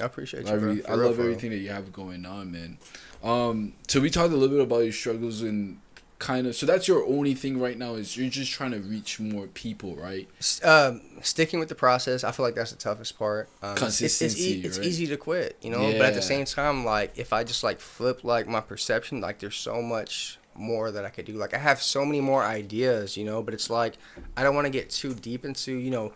I appreciate you. I love everything that you have going on, man. So we talked a little bit about your struggles and. Kind of, so that's your only thing right now is you're just trying to reach more people, right? Sticking with the process, I feel like that's the toughest part. Consistency, it's right? easy to quit, you know. But at the same time, like if I just like flip like my perception, like there's so much more that I could do. Like I have so many more ideas, you know. But it's like I don't want to get too deep into, you know,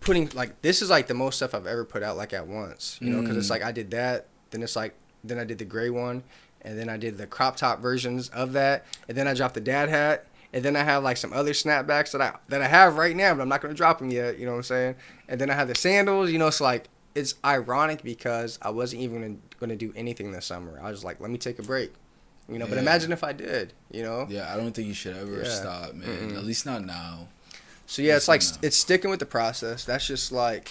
putting like this is like the most stuff I've ever put out like at once, you know, because it's like I did that, then it's like then I did the gray one. And then I did the crop top versions of that. And then I dropped the dad hat. And then I have like some other snapbacks that I have right now, but I'm not going to drop them yet. You know what I'm saying? And then I have the sandals. You know, it's like, it's ironic because I wasn't even going to do anything this summer. I was like, let me take a break. You know, but imagine if I did, you know? Yeah, I don't think you should ever stop, man. At least not now. So yeah, it's like, it's sticking with the process. That's just like...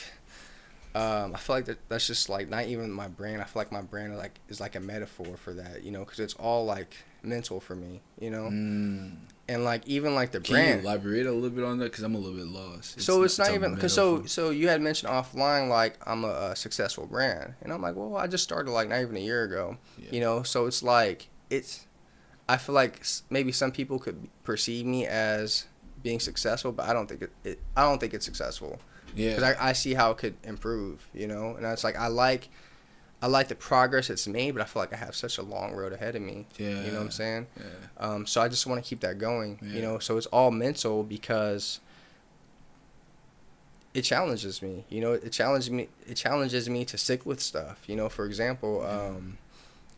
I feel like that's just like not even my brand. I feel like my brand is like a metaphor for that, you know, because it's all like mental for me, you know, and like even like the brand. Can you elaborate a little bit on that because I'm a little bit lost. It's not even because so you had mentioned offline like I'm a successful brand, and I'm like, well, I just started like not even a year ago, you know, so it's like I feel like maybe some people could perceive me as being successful, but I don't think I don't think it's successful. Yeah, because I see how it could improve, you know, and it's like I like the progress it's made, but I feel like I have such a long road ahead of me. Yeah, you know what I'm saying? Yeah. So I just want to keep that going, you know. So it's all mental because it challenges me, you know. It challenges me to stick with stuff, you know. For example,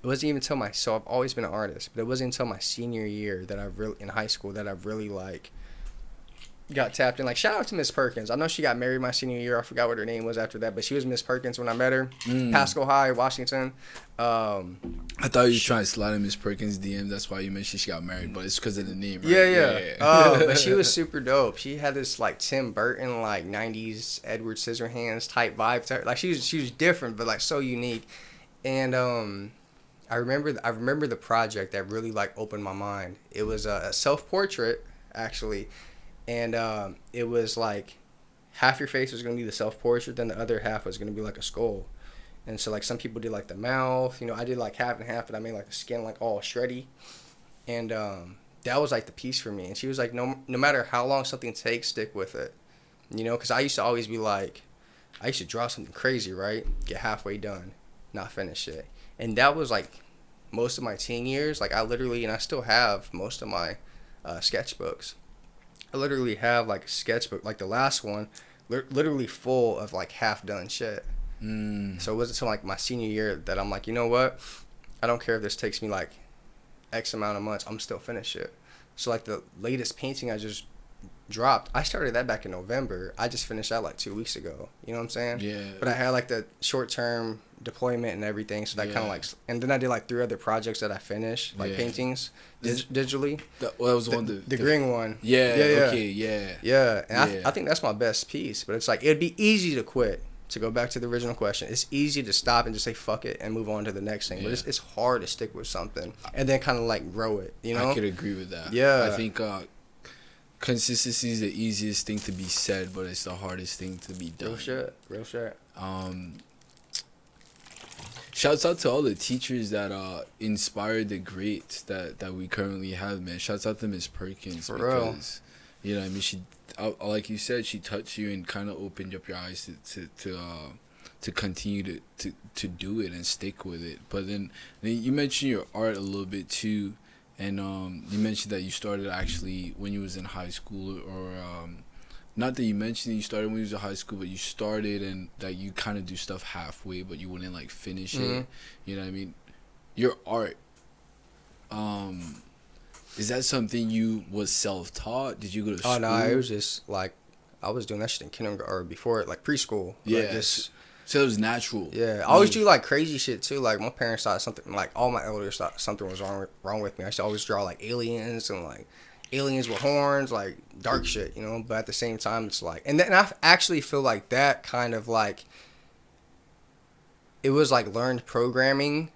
it wasn't even until so I've always been an artist, but it wasn't until my senior year that in high school that I really like. Got tapped in. Like, shout out to Miss Perkins. I know she got married my senior year. I forgot what her name was after that, but she was Miss Perkins when I met her. Pasco High, Washington. I thought you were trying to slide in Miss Perkins' DM. That's why you mentioned she got married, but it's because of the name, right? Yeah. But she was super dope. She had this, like, Tim Burton, like, 90s Edward Scissorhands type vibe to her. Like, she was different, but, like, so unique. And I remember the project that really, like, opened my mind. It was a self-portrait, actually. And it was like half your face was going to be the self-portrait, then the other half was going to be like a skull. And so like some people did like the mouth, you know, I did like half and half, but I made like the skin like all shreddy. And that was like the piece for me. And she was like, no matter how long something takes, stick with it. You know, because I used to always be like, I used to draw something crazy, right? Get halfway done, not finish it. And that was like most of my teen years. Like I literally, and I still have most of my sketchbooks. I literally have like a sketchbook, like the last one, literally full of like half done shit. So it wasn't until like my senior year that I'm like, you know what? I don't care if this takes me like X amount of months. I'm still finish it. So like the latest painting I just dropped, I started that back in November. I just finished that like 2 weeks ago. You know what I'm saying? Yeah. But I had like the short term deployment and everything, so that kind of like, and then I did like 3 other projects that I finished, like paintings digitally. That was the one, the green one. Yeah. Okay. Yeah, and I think that's my best piece. But it's like it'd be easy to quit. To go back to the original question, it's easy to stop and just say fuck it and move on to the next thing. But it's hard to stick with something and then kind of like grow it. You know? I could agree with that. Yeah. I think consistency is the easiest thing to be said, but it's the hardest thing to be done. Real shit. Shouts out to all the teachers that inspired the greats that we currently have, man. Shouts out to Miss Perkins. For because, real. You know what I mean? She, like you said, she touched you and kind of opened up your eyes to continue to do it and stick with it. But then you mentioned your art a little bit too, and you mentioned that you started actually when you was in high school, or not that you mentioned that you started when you was in high school, but you started and that you kind of do stuff halfway, but you wouldn't like finish it. You know what I mean? Your art. Is that something you was self-taught? Did you go to school? Oh, no, it was just, like, I was doing that shit in kindergarten, or before it, like, preschool. Yeah, like, just, so it was natural. Yeah, I always do, like, crazy shit, too. Like, my parents thought something, like, all my elders thought something was wrong with me. I used to always draw, like, aliens and, like, aliens with horns, like, dark shit, you know? But at the same time, it's like, and then I actually feel like that kind of, like, it was, like, learned programming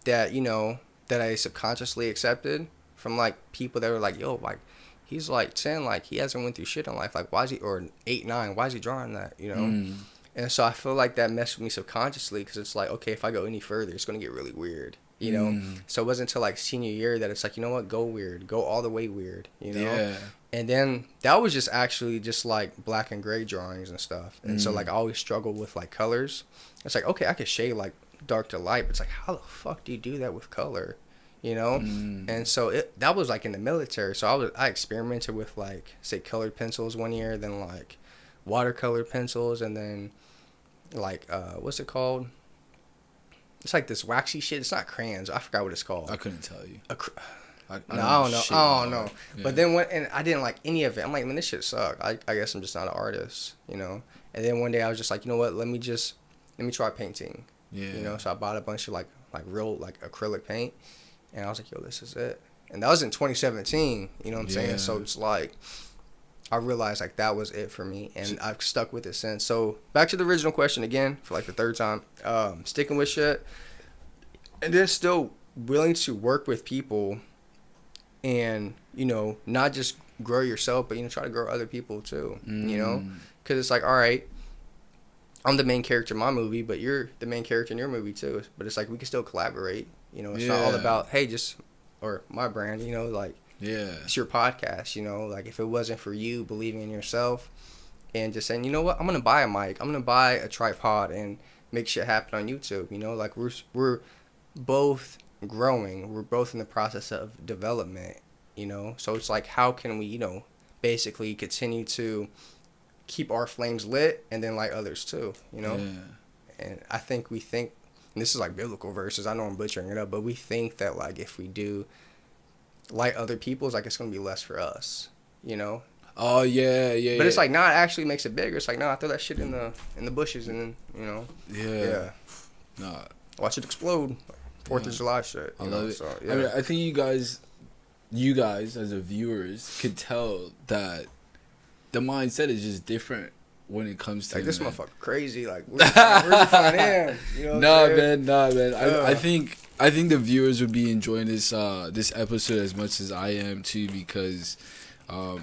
that, you know, that I subconsciously accepted. From, like, people that were like, yo, like, he's, like, 10, like, he hasn't went through shit in life. Like, why is he, or 8, 9, why is he drawing that, you know? And so I feel like that messed with me subconsciously because it's like, okay, if I go any further, it's going to get really weird, you know? So it wasn't until, like, senior year that it's like, you know what, go weird. Go all the way weird, you know? Yeah. And then that was just actually just, like, black and gray drawings and stuff. And so, like, I always struggled with, like, colors. It's like, okay, I could shade, like, dark to light, but it's like, how the fuck do you do that with color? You know, and so that was like in the military. So I experimented with, like, say, colored pencils one year, then like watercolor pencils, and then like what's it called? It's like this waxy shit. It's not crayons. I forgot what it's called. I couldn't tell you. I don't know. Yeah. But then and I didn't like any of it. I'm like, man, this shit suck. I guess I'm just not an artist, you know. And then one day I was just like, you know what? Let me try painting. Yeah. You know, so I bought a bunch of like real like acrylic paint. And I was like, yo, this is it. And that was in 2017, you know what I'm saying? So it's like, I realized, like, that was it for me. And I've stuck with it since. So, back to the original question again, for, like, the third time. Sticking with shit. And then still willing to work with people and, you know, not just grow yourself, but, you know, try to grow other people, too. You know? Because it's like, all right, I'm the main character in my movie, but you're the main character in your movie, too. But it's like, we can still collaborate. You know, it's not all about, hey, or my brand, you know, like, it's your podcast, you know, like, if it wasn't for you believing in yourself and just saying, you know what, I'm going to buy a mic, I'm going to buy a tripod and make shit happen on YouTube, you know, like, we're both growing, we're both in the process of development, you know, so it's like, how can we, you know, basically continue to keep our flames lit and then light others too, you know, and I think and this is like biblical verses. I know I'm butchering it up, but we think that like if we do light other people's, like it's gonna be less for us, you know? Oh yeah. But it's like, nah, it actually makes it bigger. It's like, nah, I throw that shit in the bushes and then, you know. Yeah. Nah. Watch it explode. 4th of July shit. I love it. So, I mean, I think you guys as the viewers could tell that the mindset is just different when it comes to like this motherfucker crazy. Like where's you find him? You know nah, man. I think the viewers would be enjoying this episode as much as I am too, because I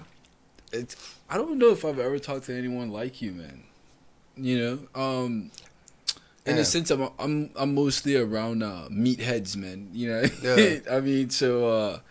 don't know if I've ever talked to anyone like you, man. You know, in a sense, I'm mostly around meatheads, man. You know, I mean, so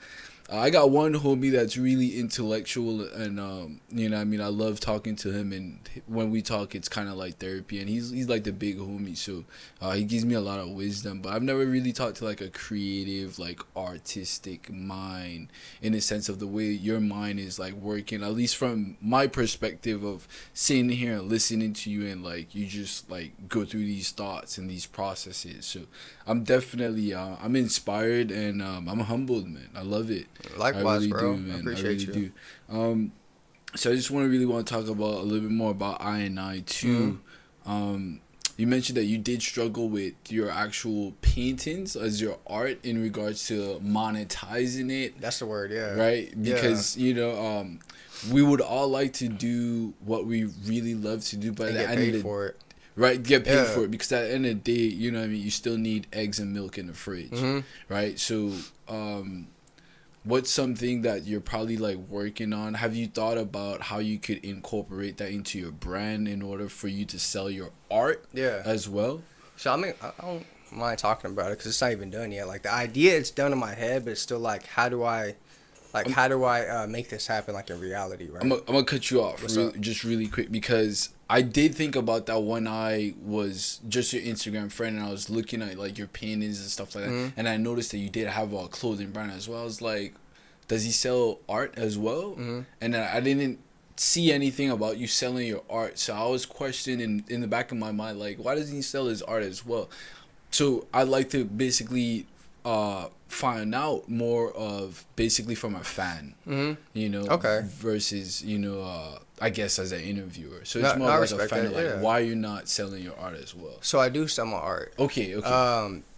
I got one homie that's really intellectual, and you know, I mean, I love talking to him, and when we talk, it's kind of like therapy, and he's like the big homie, so he gives me a lot of wisdom. But I've never really talked to like a creative, like artistic mind, in the sense of the way your mind is like working, at least from my perspective of sitting here and listening to you, and like you just like go through these thoughts and these processes. So I'm definitely I'm inspired, and I'm humbled, man. I love it. Likewise, I really bro. do, man. I appreciate you. Do. So I just really want to talk about a little bit more about I too. You mentioned that you did struggle with your actual paintings as your art in regards to monetizing it. That's the word, yeah. Right? Because, we would all like to do what we really love to do, but And at get the end of paid the for it. right, get paid for it, because at the end of the day, you know what I mean, you still need eggs and milk in the fridge, right? So, what's something that you're probably like working on? Have you thought about how you could incorporate that into your brand in order for you to sell your art as well? So I don't mind talking about it because it's not even done yet. Like the idea, it's done in my head, but it's still like, how do I make this happen like in reality, right? I'm gonna cut you off Just really quick, because I did think about that when I was just your Instagram friend and I was looking at like your paintings and stuff like that, and I noticed that you did have a clothing brand as well. I was like, does he sell art as well? And I didn't see anything about you selling your art, so I was questioning in the back of my mind, like, why doesn't he sell his art as well? So I'd like to basically find out more of basically from a fan, versus I guess as an interviewer. So it's more like a fan of like, why you're not selling your art as well. So I do sell my art. Okay.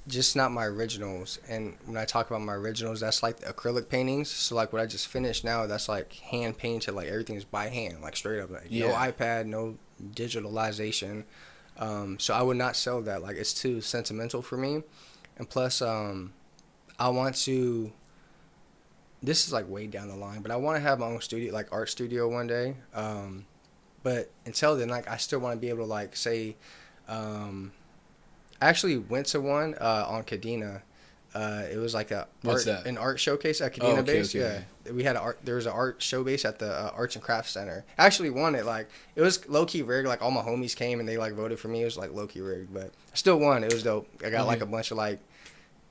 Just not my originals. And when I talk about my originals, that's like the acrylic paintings. So like what I just finished now, that's like hand painted. Like everything's by hand, like straight up. Like no iPad, no digitalization. So I would not sell that. Like it's too sentimental for me. And plus, I want to. This is like way down the line, but I want to have my own studio, like art studio one day. But until then, like I still want to be able to like say, I actually went to one on Kadena. It was like an art showcase at Kadena base. Okay. Yeah, we had there was an art show base at the Arts and Crafts Center. I actually won it. Like it was low key rigged. Like all my homies came and they like voted for me. It was like low key rigged, but I still won. It was dope. I got like a bunch of like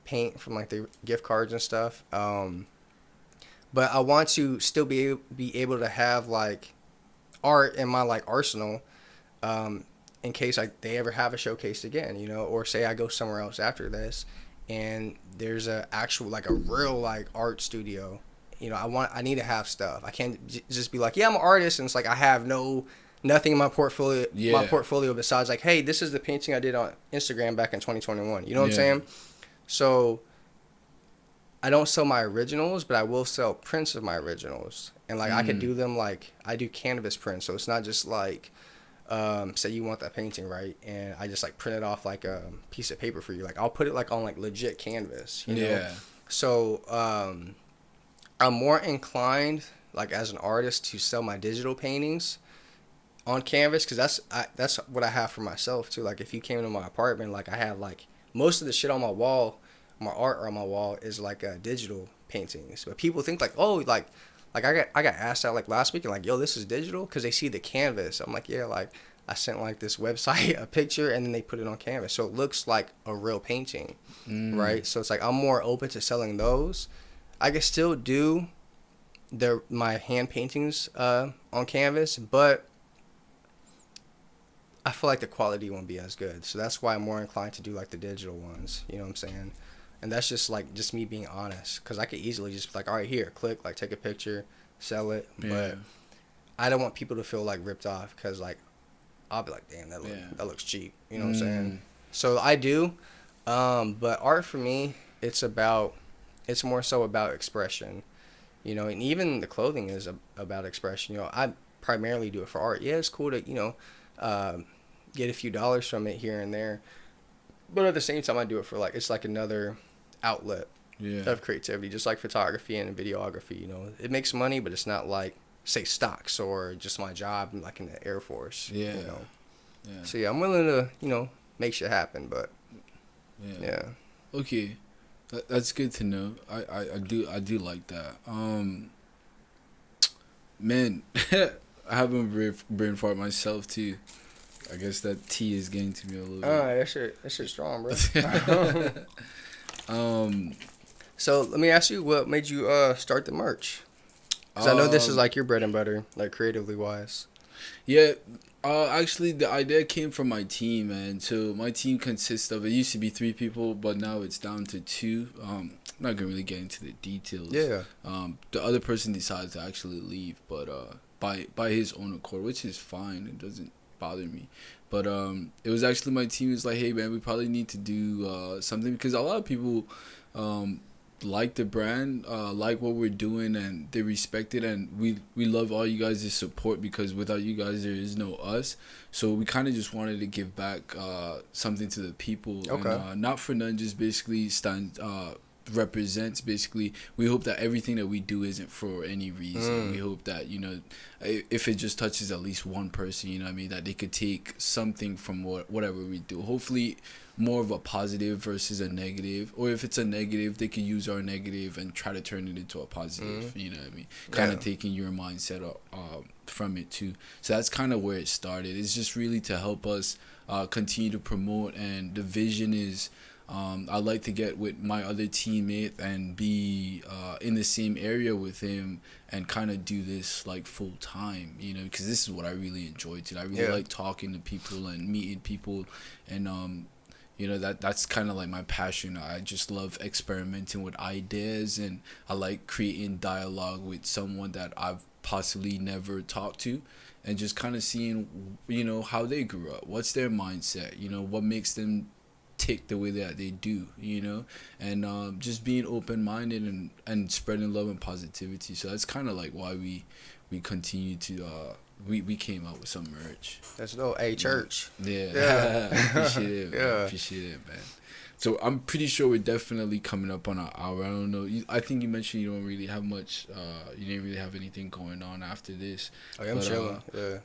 paint from like the gift cards and stuff. But I want to still be able to have like art in my like arsenal, in case they ever have a showcase again, or say I go somewhere else after this, and there's a actual like a real like art studio. I need to have stuff. I can't just be like, yeah, I'm an artist, and it's like I have nothing in my portfolio. Yeah. My portfolio besides like, hey, this is the painting I did on Instagram back in 2021. You know what I'm saying? So I don't sell my originals, but I will sell prints of my originals. And like I could do them like I do canvas prints, so it's not just like say you want that painting, right? And I just like print it off like a piece of paper for you. Like I'll put it like on like legit canvas, you know? So I'm more inclined like as an artist to sell my digital paintings on canvas, because that's what I have for myself too. Like if you came to my apartment, like I have like most of the shit on my wall, my art on my wall is like digital paintings. But people think like, oh, like I got asked out like last week and like, yo, this is digital, because they see the canvas. I'm like, yeah, like I sent like this website a picture and then they put it on canvas, so it looks like a real painting, right? So it's like I'm more open to selling those. I can still do my hand paintings on canvas, but I feel like the quality won't be as good. So that's why I'm more inclined to do like the digital ones. You know what I'm saying? And that's just me being honest, because I could easily just be like, all right, here, click, like take a picture, sell it. Yeah. But I don't want people to feel like ripped off, because like I'll be like, damn, that looks cheap. You know what I'm saying? So I do, but art for me, it's more so about expression, and even the clothing is about expression. I primarily do it for art. Yeah, it's cool to get a few dollars from it here and there, but at the same time I do it for like, it's like another outlet of creativity, just like photography and videography. It makes money, but it's not like say stocks or just my job like in the Air Force. So I'm willing to make shit happen, but okay, that's good to know. I do like that. Man, I have a brain fart myself too. I guess that tea is getting to me a little bit. That shit's strong, bro. So let me ask you, what made you start the merch? Because I know this is like your bread and butter, like creatively wise. Yeah, actually the idea came from my team, man. So my team consists of, it used to be 3 people, but now it's down to 2. I'm not gonna really get into the details. The other person decided to actually leave, but by his own accord, which is fine. It doesn't bother me. But it was actually my team was like, hey man, we probably need to do something, because a lot of people like the brand, like what we're doing, and they respect it, and we love all you guys' support, because without you guys there is no us. So we kind of just wanted to give back something to the people. Okay. And, not for none, just basically represents, basically, we hope that everything that we do isn't for any reason. We hope that, you know, if it just touches at least one person, you know what I mean, that they could take something from whatever we do, hopefully more of a positive versus a negative, or if it's a negative, they could use our negative and try to turn it into a positive. You know what I mean, kind of taking your mindset from it too. So that's kind of where it started. It's just really to help us continue to promote, and the vision is I like to get with my other teammate and be in the same area with him and kind of do this like full time, you know, because this is what I really enjoy too. I really like talking to people and meeting people, and you know, that's kind of like my passion. I just love experimenting with ideas, and I like creating dialogue with someone that I've possibly never talked to, and just kind of seeing, you know, how they grew up, what's their mindset, you know, what makes them tick the way that they do, you know, and just being open-minded and spreading love and positivity. So that's kind of like why we continue to we came out with some merch. That's dope. Hey, church. Yeah. Appreciate it, man. Appreciate it, man. So I'm pretty sure we're definitely coming up on an hour. I don't know. I think you mentioned you don't really have much. You didn't really have anything going on after this. I'm chilling.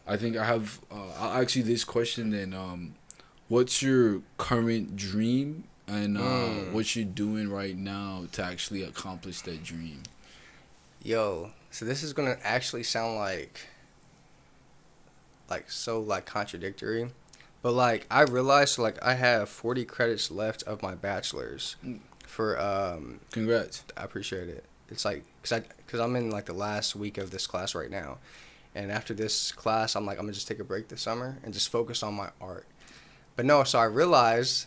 I think I have. I'll ask you this question then. What's your current dream, and what you're doing right now to actually accomplish that dream? Yo, so this is gonna actually sound like so contradictory, but like I realized like I have 40 credits left of my bachelor's for Congrats. I appreciate it. It's like cause I'm in like the last week of this class right now, and after this class I'm gonna just take a break this summer and just focus on my art. But no, so I realized,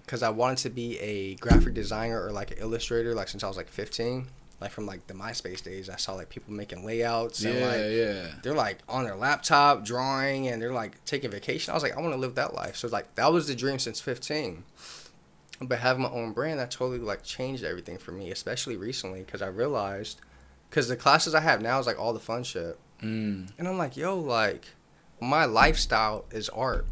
because I wanted to be a graphic designer or like an illustrator like since I was like 15. Like from like the MySpace days, I saw like people making layouts and they're like on their laptop drawing and they're like taking vacation. I was like, I want to live that life. So like that was the dream since 15. But having my own brand, that totally like changed everything for me, especially recently, because I realized, because the classes I have now is like all the fun shit, and I'm like, yo, like my lifestyle is art.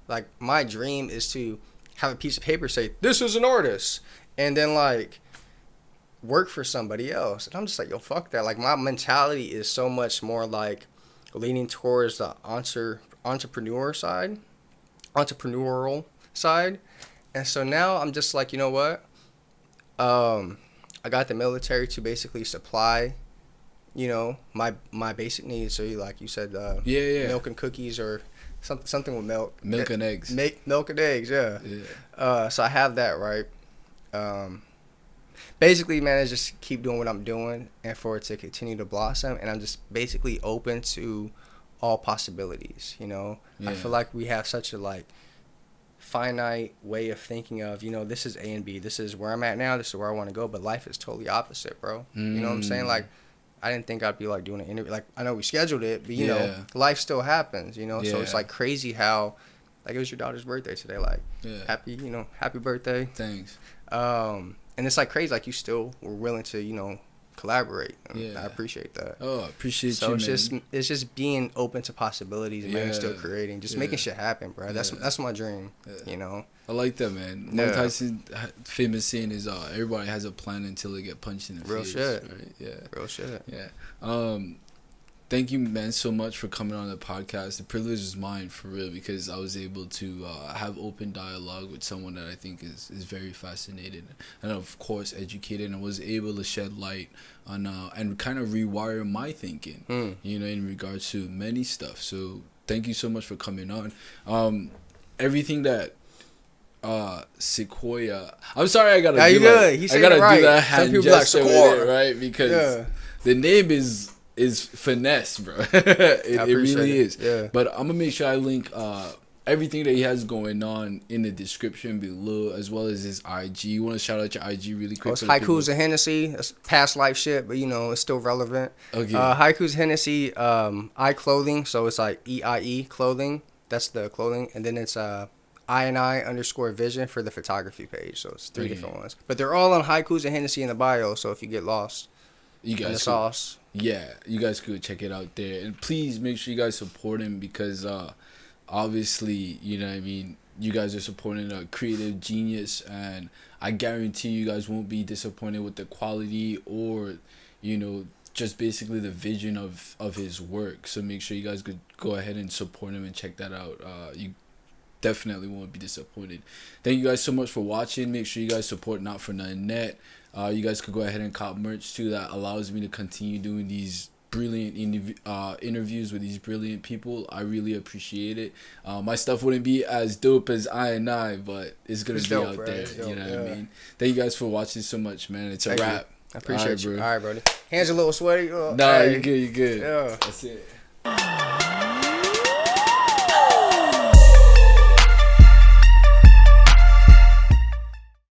Like my dream is to have a piece of paper say this is an artist, and then like work for somebody else. And I'm just like, yo, fuck that. Like my mentality is so much more like leaning towards the entrepreneurial side. And so now I'm just like, you know what? I got the military to basically supply, you know, my basic needs. So like you said, milk and cookies or something with milk. Milk and eggs. Milk and eggs, yeah. So I have that, right? Basically, man, is just keep doing what I'm doing and for it to continue to blossom. And I'm just basically open to all possibilities, you know? I feel like we have such a, like, finite way of thinking of, you know, this is A and B. This is where I'm at now. This is where I want to go. But life is totally opposite, bro. You know what I'm saying? Like, I didn't think I'd be, like, doing an interview. Like, I know we scheduled it, but, you know, life still happens, you know? So it's, like, crazy how, like, it was your daughter's birthday today. Like, happy birthday. Thanks. And it's like crazy, like you still were willing to, you know, collaborate. I appreciate that. Oh, I appreciate so you, it's man. it's just being open to possibilities and man, still creating, just making shit happen, bro. That's my dream, you know. I like that, man. Mike Tyson famous saying is everybody has a plan until they get punched in the face. Real shit. Right? Yeah. Real shit. Yeah. Thank you, man, so much for coming on the podcast. The privilege is mine, for real, because I was able to have open dialogue with someone that I think is very fascinated and, of course, educated, and was able to shed light on and kind of rewire my thinking, you know, in regards to many stuff. So thank you so much for coming on. Everything that Sekoya... I'm sorry I gotta do that hand gesture with it, right? Because the name is finesse, bro. it really is. Yeah. But I'm gonna make sure I link everything that he has going on in the description below, as well as his IG. You want to shout out your IG really quick? It's Haikus and Hennessy. It's past life shit, but you know it's still relevant. Okay. Haikus Hennessy, I clothing, so it's like EIE clothing. That's the clothing, and then it's I_vision for the photography page. So it's 3 different ones, but they're all on Haikus and Hennessy in the bio. So if you get lost, you guys in the sauce. Yeah, you guys could check it out there, and please make sure you guys support him because obviously, you know what I mean, you guys are supporting a creative genius, and I guarantee you guys won't be disappointed with the quality or, you know, just basically the vision of his work. So make sure you guys could go ahead and support him and check that out. You definitely won't be disappointed. Thank you guys so much for watching. Make sure you guys support Not For Nothing Net. You guys could go ahead and cop merch too. That allows me to continue doing these brilliant interviews with these brilliant people. I really appreciate it. My stuff wouldn't be as dope as I, but it's gonna be dope, out there. You know what I mean? Thank you guys for watching so much, man. It's a wrap. I appreciate you. All right, brother. Hands a little sweaty. Nah, hey. You good. Yeah. That's it.